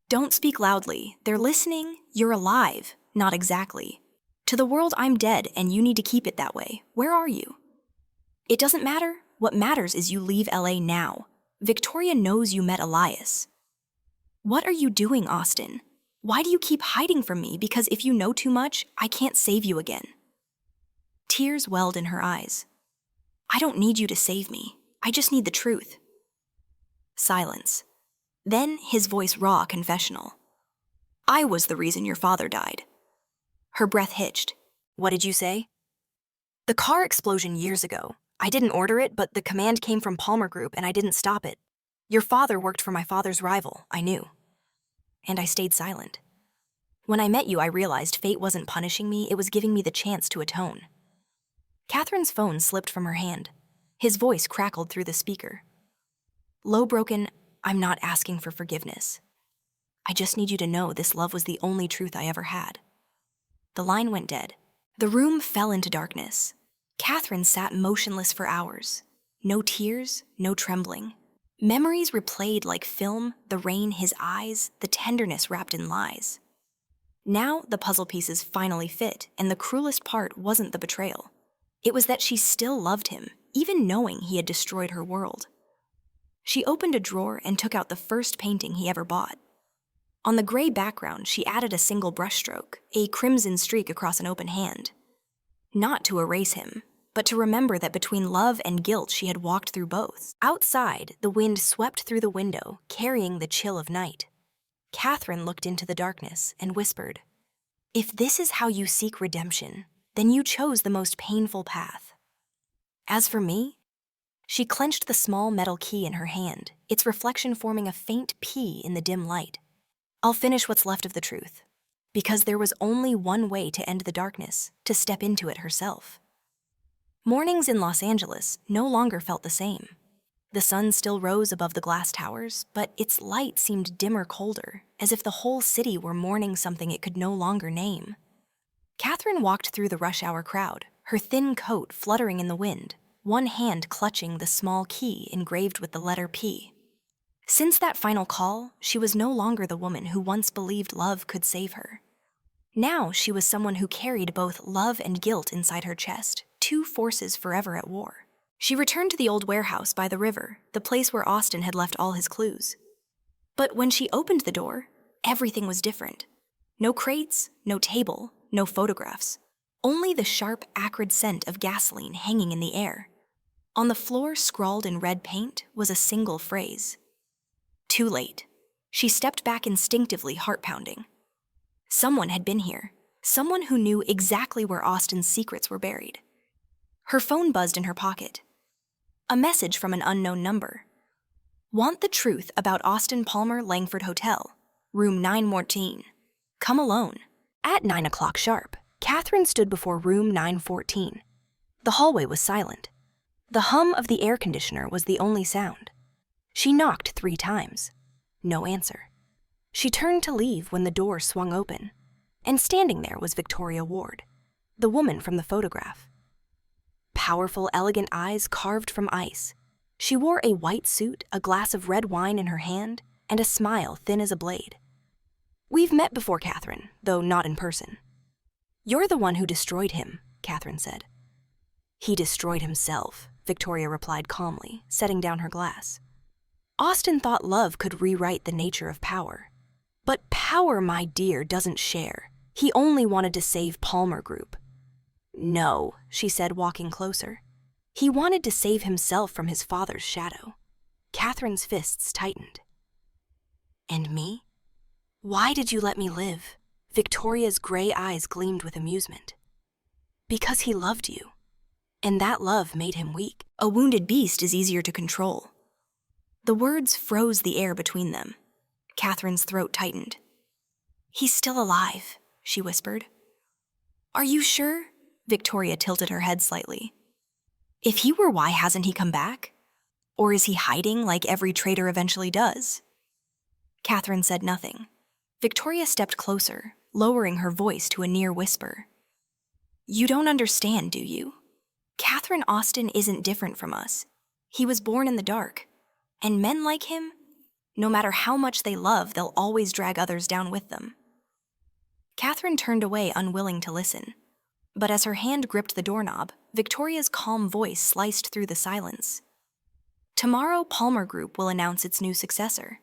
S1: don't speak loudly. They're listening. You're alive. Not exactly. To the world, I'm dead, and you need to keep it that way. Where are you?" "It doesn't matter. What matters is you leave LA now. Victoria knows you met Elias." "What are you doing, Austin? Why do you keep hiding from me? Because if you know too much, I can't save you again." Tears welled in her eyes. "I don't need you to save me. I just need the truth." Silence. Then his voice raw, confessional. "I was the reason your father died." Her breath hitched. "What did you say?" "The car explosion years ago. I didn't order it, but the command came from Palmer Group and I didn't stop it. Your father worked for my father's rival, I knew." And I stayed silent. When I met you, I realized fate wasn't punishing me, it was giving me the chance to atone. Catherine's phone slipped from her hand. His voice crackled through the speaker. Low broken, I'm not asking for forgiveness. I just need you to know this love was the only truth I ever had. The line went dead. The room fell into darkness. Katherine sat motionless for hours. No tears, no trembling. Memories replayed like film, the rain, his eyes, the tenderness wrapped in lies. Now the puzzle pieces finally fit, and the cruelest part wasn't the betrayal. It was that she still loved him, even knowing he had destroyed her world. She opened a drawer and took out the first painting he ever bought. On the gray background, she added a single brushstroke, a crimson streak across an open hand. Not to erase him, but to remember that between love and guilt she had walked through both. Outside, the wind swept through the window, carrying the chill of night. Katherine looked into the darkness and whispered, "If this is how you seek redemption, then you chose the most painful path." As for me, she clenched the small metal key in her hand, its reflection forming a faint P in the dim light. I'll finish what's left of the truth, because there was only one way to end the darkness, to step into it herself. Mornings in Los Angeles no longer felt the same. The sun still rose above the glass towers, but its light seemed dimmer, colder, as if the whole city were mourning something it could no longer name. Katherine walked through the rush hour crowd, her thin coat fluttering in the wind, one hand clutching the small key engraved with the letter P. Since that final call, she was no longer the woman who once believed love could save her. Now she was someone who carried both love and guilt inside her chest, two forces forever at war. She returned to the old warehouse by the river, the place where Austin had left all his clues. But when she opened the door, everything was different. No crates, no table, no photographs. Only the sharp, acrid scent of gasoline hanging in the air. On the floor, scrawled in red paint, was a single phrase. Too late. She stepped back instinctively, heart pounding. Someone had been here. Someone who knew exactly where Austin's secrets were buried. Her phone buzzed in her pocket. A message from an unknown number. Want the truth about Austin Palmer Langford Hotel, room 914. Come alone. At 9 o'clock sharp, Katherine stood before room 914. The hallway was silent. The hum of the air conditioner was the only sound. She knocked 3 times. No answer. She turned to leave when the door swung open, and standing there was Victoria Ward, the woman from the photograph. Powerful, elegant eyes carved from ice. She wore a white suit, a glass of red wine in her hand, and a smile thin as a blade. We've met before, Katherine, though not in person. You're the one who destroyed him, Katherine said. He destroyed himself, Victoria replied calmly, setting down her glass. Austin thought love could rewrite the nature of power. But power, my dear, doesn't share. He only wanted to save Palmer Group. No, she said, walking closer. He wanted to save himself from his father's shadow. Katherine's fists tightened. And me? Why did you let me live? Victoria's gray eyes gleamed with amusement. Because he loved you. And that love made him weak. A wounded beast is easier to control. The words froze the air between them. Katherine's throat tightened. He's still alive, she whispered. Are you sure? Victoria tilted her head slightly. If he were, why hasn't he come back? Or is he hiding like every traitor eventually does? Katherine said nothing. Victoria stepped closer, lowering her voice to a near whisper. You don't understand, do you? Katherine Austin isn't different from us. He was born in the dark. And men like him, no matter how much they love, they'll always drag others down with them. Katherine turned away, unwilling to listen. But as her hand gripped the doorknob, Victoria's calm voice sliced through the silence. Tomorrow, Palmer Group will announce its new successor.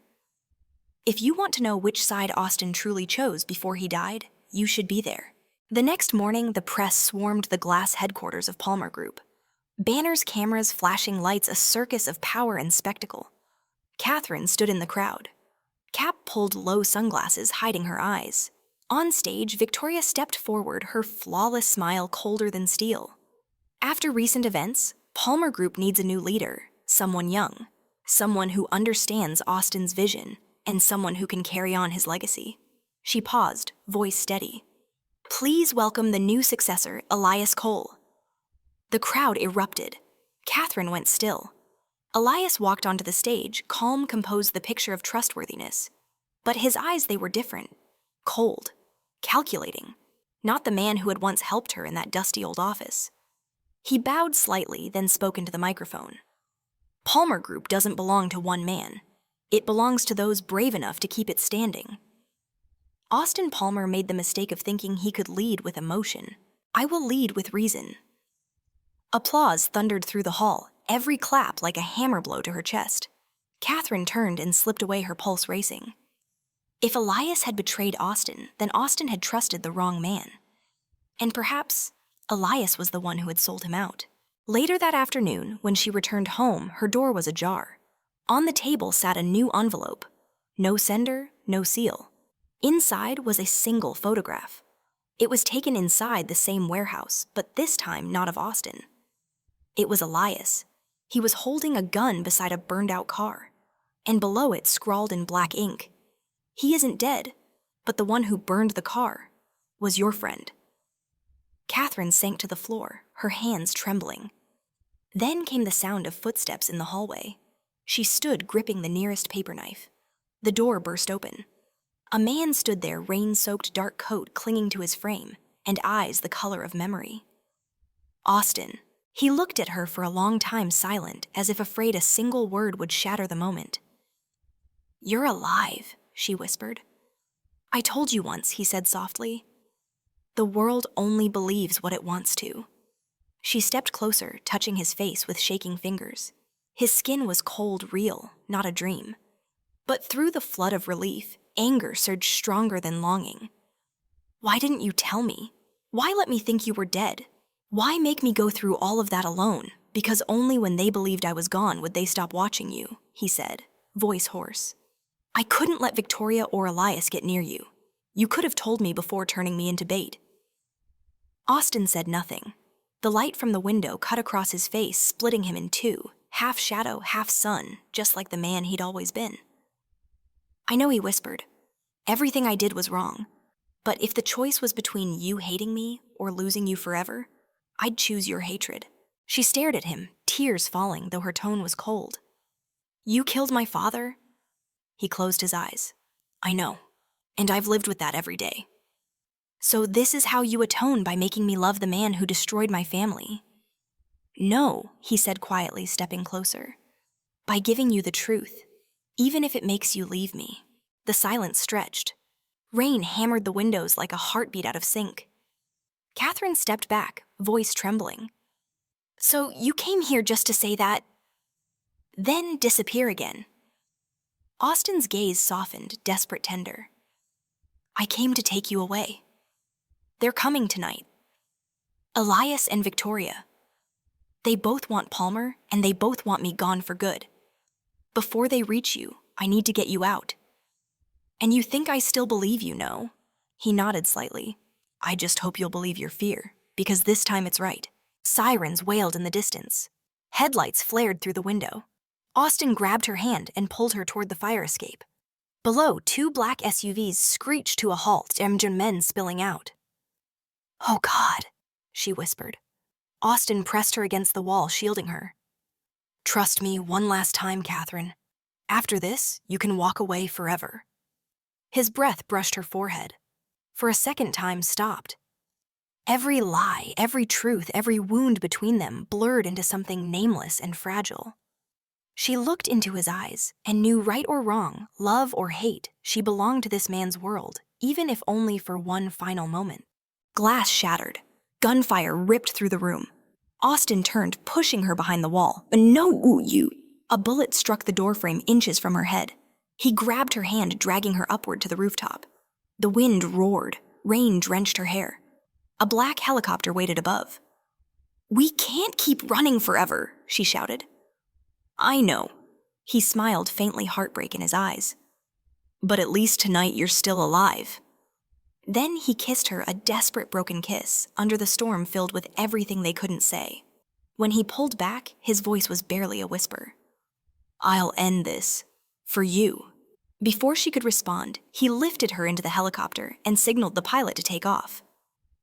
S1: If you want to know which side Austin truly chose before he died, you should be there. The next morning, the press swarmed the glass headquarters of Palmer Group. Banners, cameras, flashing lights, a circus of power and spectacle. Katherine stood in the crowd. Cap pulled low sunglasses, hiding her eyes. On stage, Victoria stepped forward, her flawless smile colder than steel. After recent events, Palmer Group needs a new leader, someone young, someone who understands Austin's vision, and someone who can carry on his legacy. She paused, voice steady. Please welcome the new successor, Elias Cole. The crowd erupted. Katherine went still. Elias walked onto the stage, calm, composed, the picture of trustworthiness. But his eyes, they were different. Cold. Calculating. Not the man who had once helped her in that dusty old office. He bowed slightly, then spoke into the microphone. Palmer Group doesn't belong to one man. It belongs to those brave enough to keep it standing. Austin Palmer made the mistake of thinking he could lead with emotion. I will lead with reason. Applause thundered through the hall, every clap like a hammer blow to her chest. Katherine turned and slipped away, her pulse racing. If Elias had betrayed Austin, then Austin had trusted the wrong man. And perhaps Elias was the one who had sold him out. Later that afternoon, when she returned home, her door was ajar. On the table sat a new envelope. No sender, no seal. Inside was a single photograph. It was taken inside the same warehouse, but this time not of Austin. It was Elias. He was holding a gun beside a burned-out car, and below it, scrawled in black ink, "He isn't dead, but the one who burned the car was your friend." Katherine sank to the floor, her hands trembling. Then came the sound of footsteps in the hallway. She stood gripping the nearest paper knife. The door burst open. A man stood there, rain-soaked dark coat clinging to his frame, and eyes the color of memory. Austin. He looked at her for a long time, silent, as if afraid a single word would shatter the moment. "You're alive," she whispered. "I told you once," he said softly. "The world only believes what it wants to." She stepped closer, touching his face with shaking fingers. His skin was cold, real, not a dream. But through the flood of relief, anger surged stronger than longing. "Why didn't you tell me? Why let me think you were dead? Why make me go through all of that alone? Because only when they believed I was gone would they stop watching you," he said, voice hoarse. "I couldn't let Victoria or Elias get near you. You could have told me before turning me into bait." Austin said nothing. The light from the window cut across his face, splitting him in two, half shadow, half sun, just like the man he'd always been. "I know," he whispered. "Everything I did was wrong. But if the choice was between you hating me or losing you forever, I'd choose your hatred." She stared at him, tears falling, though her tone was cold. "You killed my father?" He closed his eyes. "I know, and I've lived with that every day. So this is how you atone, by making me love the man who destroyed my family?" "No," he said quietly, stepping closer. "By giving you the truth, even if it makes you leave me." The silence stretched. Rain hammered the windows like a heartbeat out of sync. Katherine stepped back, voice trembling. "So you came here just to say that, then disappear again?" Austin's gaze softened, desperate, tender. "I came to take you away. They're coming tonight. Elias and Victoria. They both want Palmer, and they both want me gone for good. Before they reach you, I need to get you out. And you think I still believe you, no?" He nodded slightly. "I just hope you'll believe your fear, because this time it's right." Sirens wailed in the distance. Headlights flared through the window. Austin grabbed her hand and pulled her toward the fire escape. Below, 2 black SUVs screeched to a halt, men spilling out. "Oh God," she whispered. Austin pressed her against the wall, shielding her. "Trust me one last time, Katherine. After this, you can walk away forever." His breath brushed her forehead. For a second time, stopped. Every lie, every truth, every wound between them blurred into something nameless and fragile. She looked into his eyes and knew, right or wrong, love or hate, she belonged to this man's world, even if only for one final moment. Glass shattered. Gunfire ripped through the room. Austin turned, pushing her behind the wall. "No, you!" A bullet struck the doorframe inches from her head. He grabbed her hand, dragging her upward to the rooftop. The wind roared. Rain drenched her hair. A black helicopter waited above. "We can't keep running forever," she shouted. "I know." He smiled, faintly, heartbreak in his eyes. "But at least tonight you're still alive." Then he kissed her, a desperate broken kiss, under the storm filled with everything they couldn't say. When he pulled back, his voice was barely a whisper. "I'll end this. For you." Before she could respond, he lifted her into the helicopter and signaled the pilot to take off.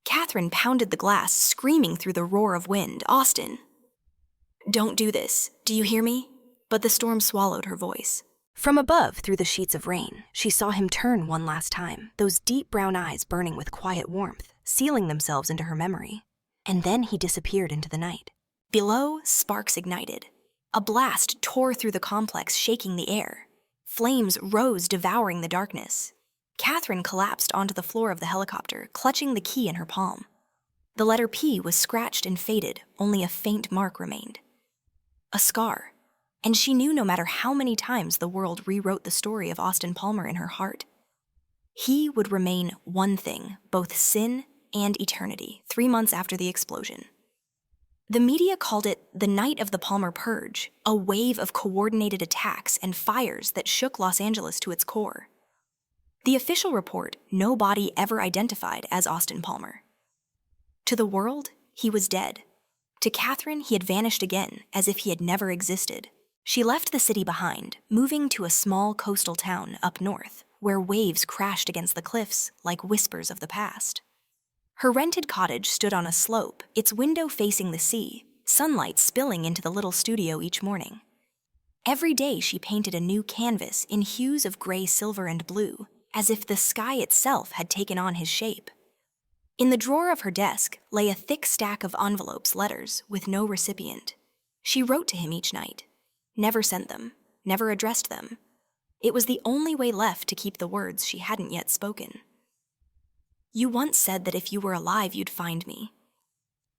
S1: Katherine pounded the glass, screaming through the roar of wind, "Austin! Don't do this. Do you hear me?" But the storm swallowed her voice. From above, through the sheets of rain, she saw him turn one last time, those deep brown eyes burning with quiet warmth, sealing themselves into her memory. And then he disappeared into the night. Below, sparks ignited. A blast tore through the complex, shaking the air. Flames rose, devouring the darkness. Katherine collapsed onto the floor of the helicopter, clutching the key in her palm. The letter P was scratched and faded, only a faint mark remained. A scar. And she knew no matter how many times the world rewrote the story of Austin Palmer in her heart, he would remain one thing, both sin and eternity, 3 months after the explosion. The media called it the night of the Palmer Purge, a wave of coordinated attacks and fires that shook Los Angeles to its core. The official report, no body ever identified as Austin Palmer. To the world, he was dead. To Katherine, he had vanished again, as if he had never existed. She left the city behind, moving to a small coastal town up north, where waves crashed against the cliffs like whispers of the past. Her rented cottage stood on a slope, its window facing the sea, sunlight spilling into the little studio each morning. Every day she painted a new canvas in hues of gray, silver, and blue, as if the sky itself had taken on his shape. In the drawer of her desk lay a thick stack of envelopes, letters, with no recipient. She wrote to him each night. Never sent them, never addressed them. It was the only way left to keep the words she hadn't yet spoken. "You once said that if you were alive, you'd find me.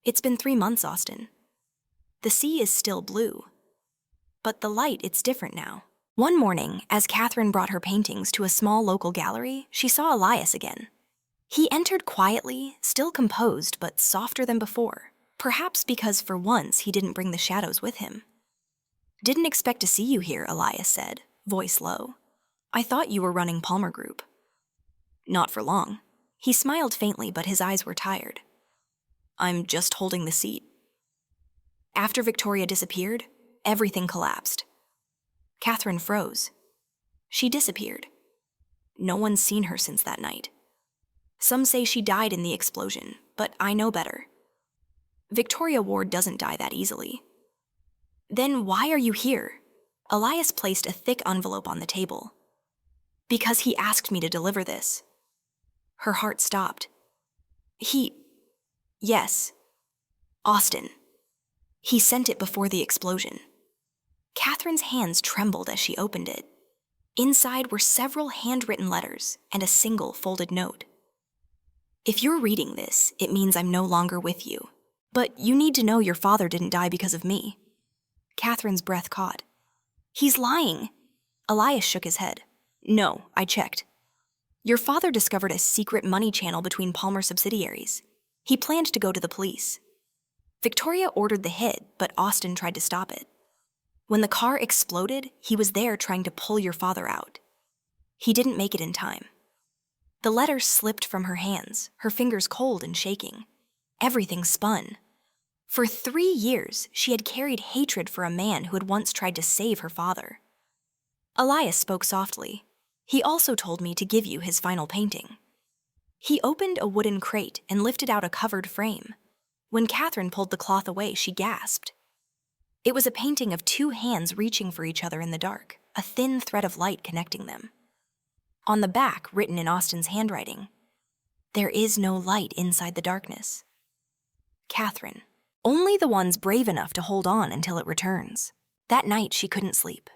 S1: It's been 3 months, Austin. The sea is still blue. But the light, it's different now." One morning, as Katherine brought her paintings to a small local gallery, she saw Elias again. He entered quietly, still composed, but softer than before, perhaps because for once he didn't bring the shadows with him. "Didn't expect to see you here," Elias said, voice low. "I thought you were running Palmer Group." "Not for long." He smiled faintly, but his eyes were tired. "I'm just holding the seat." After Victoria disappeared, everything collapsed. Katherine froze. She disappeared. No one's seen her since that night. Some say she died in the explosion, but I know better. Victoria Ward doesn't die that easily. "Then why are you here?" Elias placed a thick envelope on the table. "Because he asked me to deliver this." Her heart stopped. Yes. Austin. He sent it before the explosion." Katherine's hands trembled as she opened it. Inside were several handwritten letters and a single folded note. "If you're reading this, it means I'm no longer with you. But you need to know your father didn't die because of me." Katherine's breath caught. "He's lying." Elias shook his head. "No, I checked. Your father discovered a secret money channel between Palmer subsidiaries. He planned to go to the police. Victoria ordered the hit, but Austin tried to stop it. When the car exploded, he was there trying to pull your father out. He didn't make it in time." The letter slipped from her hands, her fingers cold and shaking. Everything spun. For 3 years, she had carried hatred for a man who had once tried to save her father. Elias spoke softly. "He also told me to give you his final painting." He opened a wooden crate and lifted out a covered frame. When Katherine pulled the cloth away, she gasped. It was a painting of 2 hands reaching for each other in the dark, a thin thread of light connecting them. On the back, written in Austin's handwriting, "There is no light inside the darkness. Katherine, only the ones brave enough to hold on until it returns." That night, she couldn't sleep.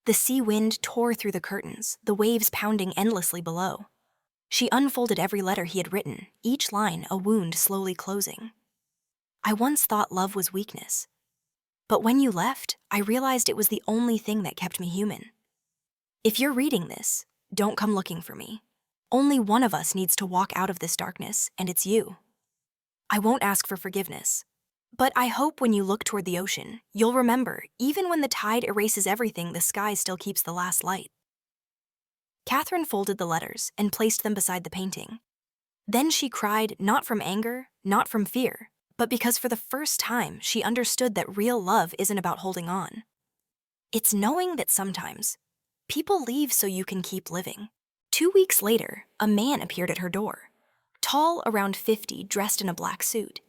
S1: The sea wind tore through the curtains, the waves pounding endlessly below. She unfolded every letter he had written, each line a wound slowly closing. "I once thought love was weakness. But when you left, I realized it was the only thing that kept me human. If you're reading this, don't come looking for me. Only one of us needs to walk out of this darkness, and it's you. I won't ask for forgiveness. But I hope when you look toward the ocean, you'll remember, even when the tide erases everything, the sky still keeps the last light." Katherine folded the letters and placed them beside the painting. Then she cried, not from anger, not from fear, but because for the first time she understood that real love isn't about holding on. It's knowing that sometimes People leave so you can keep living. 2 weeks later, a man appeared at her door. Tall, around 50, dressed in a black suit.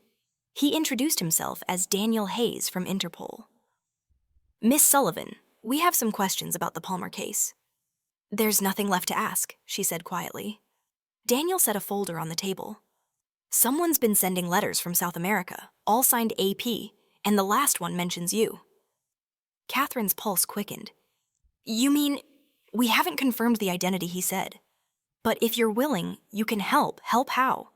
S1: He introduced himself as Daniel Hayes from Interpol. "Miss Sullivan, we have some questions about the Palmer case." "There's nothing left to ask," she said quietly. Daniel set a folder on the table. "Someone's been sending letters from South America, all signed AP, and the last one mentions you." Catherine's pulse quickened. "You mean, we haven't confirmed the identity," he said. "But if you're willing, you can help. Help how?"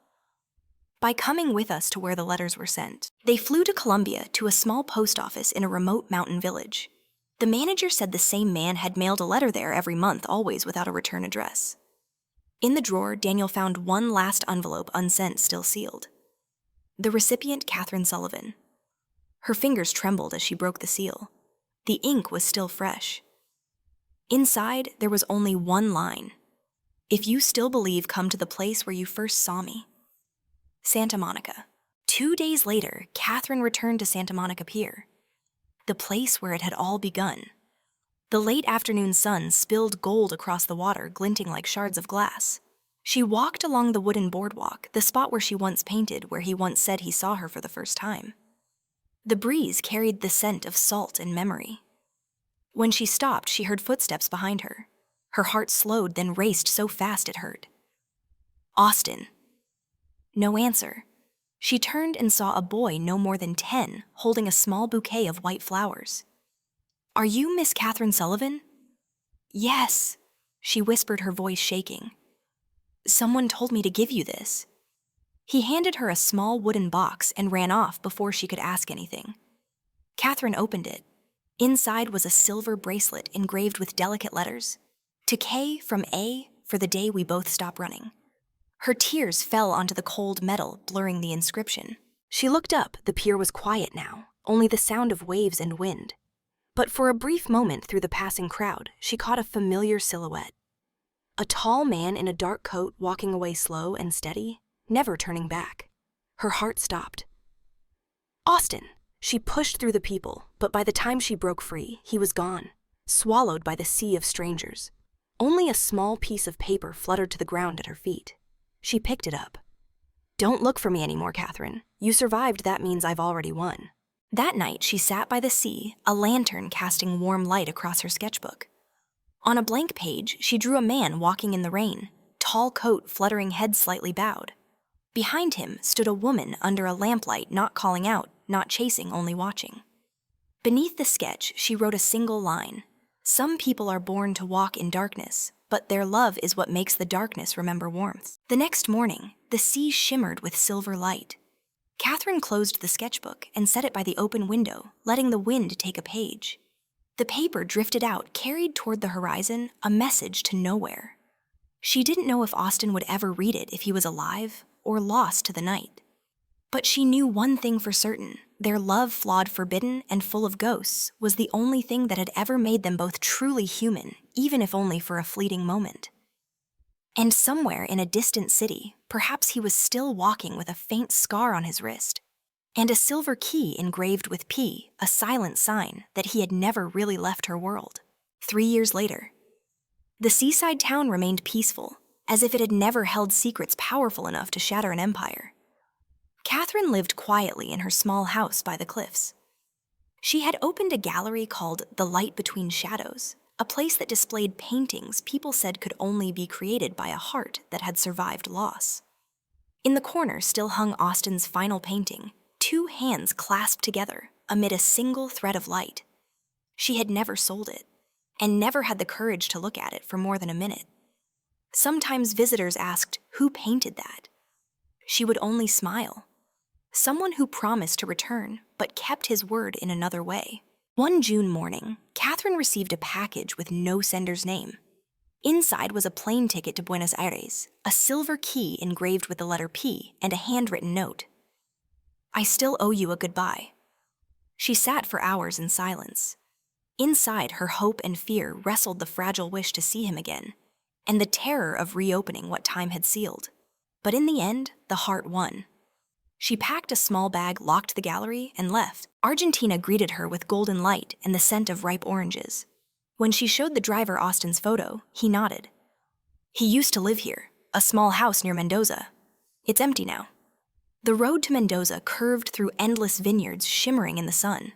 S1: "By coming with us to where the letters were sent." They flew to Colombia to a small post office in a remote mountain village. The manager said the same man had mailed a letter there every month, always without a return address. In the drawer, Daniel found one last envelope unsent, still sealed. The recipient, Katherine Sullivan. Her fingers trembled as she broke the seal. The ink was still fresh. Inside, there was only one line. "If you still believe, come to the place where you first saw me." Santa Monica. 2 days later, Katherine returned to Santa Monica Pier, the place where it had all begun. The late afternoon sun spilled gold across the water, glinting like shards of glass. She walked along the wooden boardwalk, the spot where she once painted, where he once said he saw her for the first time. The breeze carried the scent of salt and memory. When she stopped, she heard footsteps behind her. Her heart slowed, then raced so fast it hurt. "Austin." No answer. She turned and saw a boy no more than 10, holding a small bouquet of white flowers. "Are you Miss Katherine Sullivan?" "Yes," she whispered, her voice shaking. "Someone told me to give you this." He handed her a small wooden box and ran off before she could ask anything. Katherine opened it. Inside was a silver bracelet engraved with delicate letters. "To K from A, for the day we both stop running." Her tears fell onto the cold metal, blurring the inscription. She looked up. The pier was quiet now, only the sound of waves and wind. But for a brief moment through the passing crowd, she caught a familiar silhouette. A tall man in a dark coat walking away slow and steady, never turning back. Her heart stopped. "Austin!" She pushed through the people, but by the time she broke free, he was gone, swallowed by the sea of strangers. Only a small piece of paper fluttered to the ground at her feet. She picked it up. "Don't look for me anymore, Katherine. You survived, that means I've already won." That night, she sat by the sea, a lantern casting warm light across her sketchbook. On a blank page, she drew a man walking in the rain, tall coat, fluttering head slightly bowed. Behind him stood a woman under a lamplight, not calling out, not chasing, only watching. Beneath the sketch, she wrote a single line. "Some people are born to walk in darkness, but their love is what makes the darkness remember warmth." The next morning, the sea shimmered with silver light. Katherine closed the sketchbook and set it by the open window, letting the wind take a page. The paper drifted out, carried toward the horizon, a message to nowhere. She didn't know if Austin would ever read it, if he was alive or lost to the night. But she knew one thing for certain: their love, flawed, forbidden, and full of ghosts, was the only thing that had ever made them both truly human, even if only for a fleeting moment. And somewhere in a distant city, perhaps he was still walking with a faint scar on his wrist, and a silver key engraved with P, a silent sign that he had never really left her world. 3 years later, the seaside town remained peaceful, as if it had never held secrets powerful enough to shatter an empire. Katherine lived quietly in her small house by the cliffs. She had opened a gallery called The Light Between Shadows, a place that displayed paintings people said could only be created by a heart that had survived loss. In the corner still hung Austin's final painting, 2 hands clasped together amid a single thread of light. She had never sold it, and never had the courage to look at it for more than a minute. Sometimes visitors asked, "Who painted that?" She would only smile. Someone who promised to return, but kept his word in another way. One June morning, Katherine received a package with no sender's name. Inside was a plane ticket to Buenos Aires, a silver key engraved with the letter P, and a handwritten note. "I still owe you a goodbye." She sat for hours in silence. Inside, her hope and fear wrestled the fragile wish to see him again, and the terror of reopening what time had sealed. But in the end, the heart won. She packed a small bag, locked the gallery, and left. Argentina greeted her with golden light and the scent of ripe oranges. When she showed the driver Austin's photo, he nodded. He used to live here, a small house near Mendoza. It's empty now. The road to Mendoza curved through endless vineyards shimmering in the sun.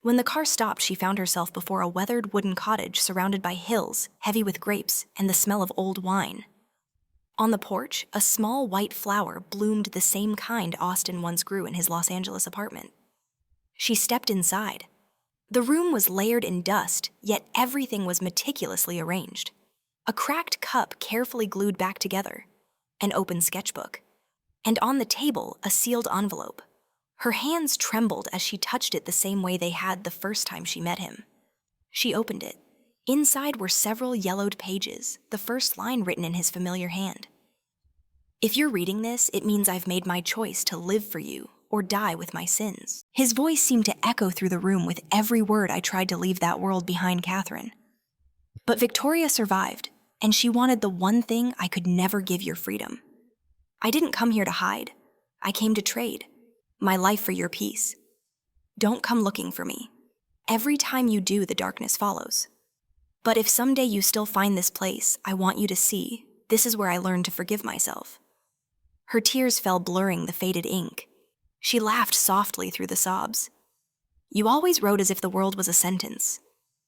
S1: When the car stopped, she found herself before a weathered wooden cottage surrounded by hills, heavy with grapes and the smell of old wine. On the porch, a small white flower bloomed the same kind Austin once grew in his Los Angeles apartment. She stepped inside. The room was layered in dust, yet everything was meticulously arranged. A cracked cup carefully glued back together, an open sketchbook, and on the table, a sealed envelope. Her hands trembled as she touched it the same way they had the first time she met him. She opened it. Inside were several yellowed pages, the first line written in his familiar hand. If you're reading this, it means I've made my choice to live for you or die with my sins. His voice seemed to echo through the room with every word I tried to leave that world behind, Katherine. But Victoria survived, and she wanted the one thing I could never give your freedom. I didn't come here to hide. I came to trade. My life for your peace. Don't come looking for me. Every time you do, the darkness follows. But if someday you still find this place, I want you to see, this is where I learned to forgive myself. Her tears fell, blurring the faded ink. She laughed softly through the sobs. You always wrote as if the world was a sentence,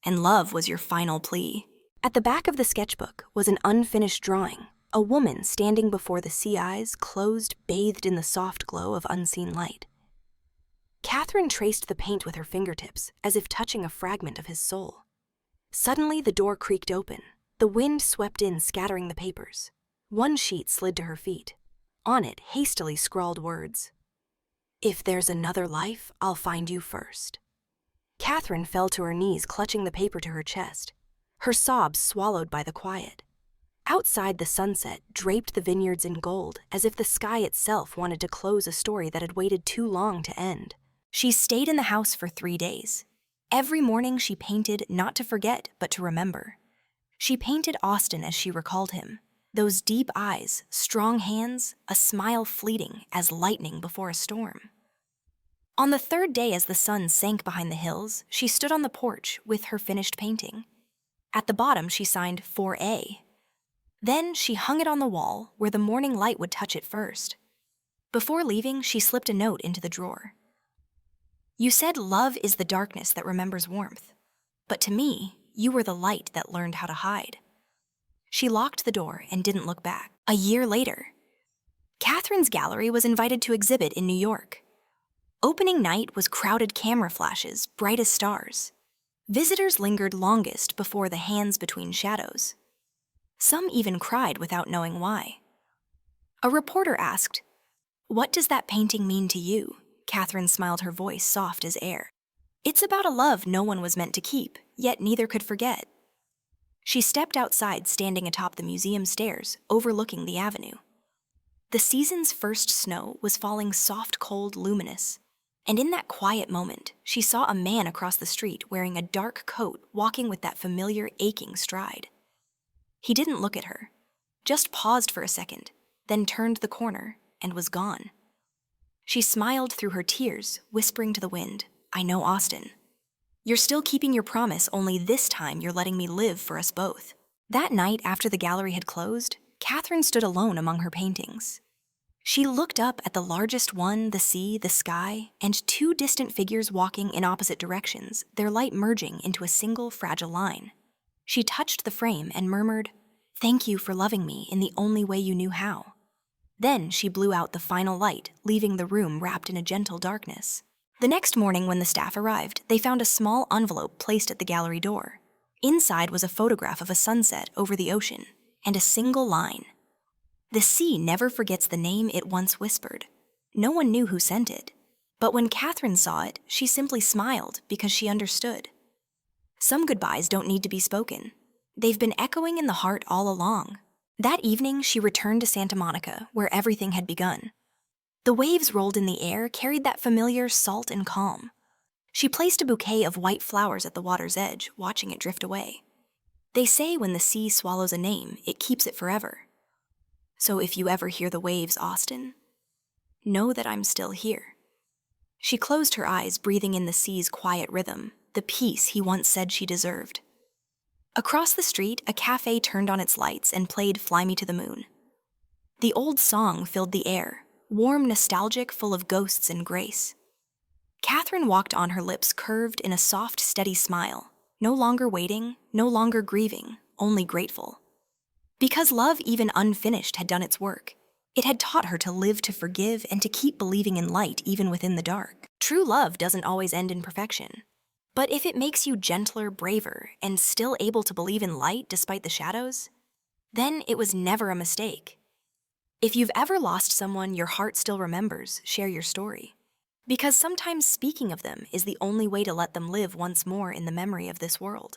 S1: and love was your final plea. At the back of the sketchbook was an unfinished drawing, a woman standing before the sea, eyes closed, bathed in the soft glow of unseen light. Katherine traced the paint with her fingertips, as if touching a fragment of his soul. Suddenly, the door creaked open. The wind swept in, scattering the papers. One sheet slid to her feet. On it, hastily scrawled words. If there's another life, I'll find you first. Katherine fell to her knees, clutching the paper to her chest, her sobs swallowed by the quiet. Outside, the sunset draped the vineyards in gold, as if the sky itself wanted to close a story that had waited too long to end. She stayed in the house for 3 days. Every morning she painted, not to forget, but to remember. She painted Austin as she recalled him. Those deep eyes, strong hands, a smile fleeting as lightning before a storm. On the 3rd day, as the sun sank behind the hills, she stood on the porch with her finished painting. At the bottom, she signed 4A. Then she hung it on the wall where the morning light would touch it first. Before leaving, she slipped a note into the drawer. You said love is the darkness that remembers warmth, but to me, you were the light that learned how to hide. She locked the door and didn't look back. A year later, Katherine's gallery was invited to exhibit in New York. Opening night was crowded camera flashes, bright as stars. Visitors lingered longest before the hands between shadows. Some even cried without knowing why. A reporter asked, "What does that painting mean to you?" Katherine smiled, her voice soft as air. "It's about a love no one was meant to keep, yet neither could forget." She stepped outside, standing atop the museum stairs, overlooking the avenue. The season's first snow was falling soft, cold, luminous, and in that quiet moment, she saw a man across the street wearing a dark coat, walking with that familiar, aching stride. He didn't look at her, just paused for a second, then turned the corner and was gone. She smiled through her tears, whispering to the wind, "I know Austin. You're still keeping your promise, only this time you're letting me live for us both." That night, after the gallery had closed, Katherine stood alone among her paintings. She looked up at the largest one, the sea, the sky, and 2 distant figures walking in opposite directions, their light merging into a single fragile line. She touched the frame and murmured, "Thank you for loving me in the only way you knew how." Then she blew out the final light, leaving the room wrapped in a gentle darkness. The next morning, when the staff arrived, they found a small envelope placed at the gallery door. Inside was a photograph of a sunset over the ocean, and a single line. The sea never forgets the name it once whispered. No one knew who sent it, but when Katherine saw it, she simply smiled because she understood. Some goodbyes don't need to be spoken. They've been echoing in the heart all along. That evening, she returned to Santa Monica, where everything had begun. The waves rolled in the air, carried that familiar salt and calm. She placed a bouquet of white flowers at the water's edge, watching it drift away. They say when the sea swallows a name, it keeps it forever. So if you ever hear the waves, Austin, know that I'm still here. She closed her eyes, breathing in the sea's quiet rhythm, the peace he once said she deserved. Across the street, a cafe turned on its lights and played Fly Me to the Moon. The old song filled the air, warm, nostalgic, full of ghosts and grace. Katherine walked on, her lips curved in a soft, steady smile, no longer waiting, no longer grieving, only grateful. Because love, even unfinished, had done its work. It had taught her to live, to forgive, and to keep believing in light even within the dark. True love doesn't always end in perfection. But if it makes you gentler, braver, and still able to believe in light despite the shadows, then it was never a mistake. If you've ever lost someone your heart still remembers, share your story. Because sometimes speaking of them is the only way to let them live once more in the memory of this world.